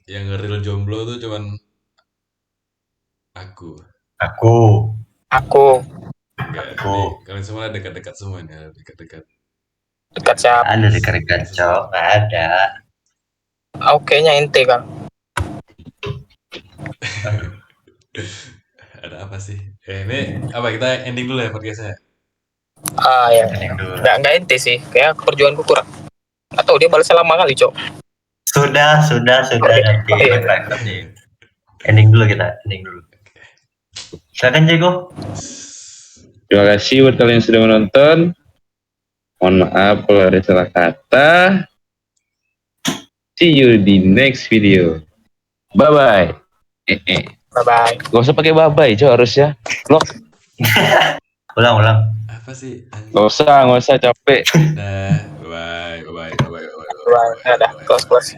Yang real jomblo tuh cuman aku. Aku Enggak, Aku. ini kalian semua dekat-dekat semua nih, dekat-dekat. dekat siapa? Ada dekat-dekat, Cok. Nggak ada. Aku kayaknya ente kan. Ada apa sih? Ini apa kita ending dulu ya podcastnya? Ya. Ending dulu. Nggak ente sih. Kayak perjuanganku kurang. Atau dia balasnya lama kali, Cok. Sudah. Nanti private nih. Ending dulu kita. Ending dulu. Silakan, Jago. Terima kasih buat kalian yang sudah menonton. Mohon maaf kalau ada salah kata. See you di next video. Bye-bye. Bye-bye. Gak usah pakai bye-bye, Cok, harusnya. Loh, Ulang. Apa sih? gak usah capek. Dah, bye bye. Bye. Ada, close.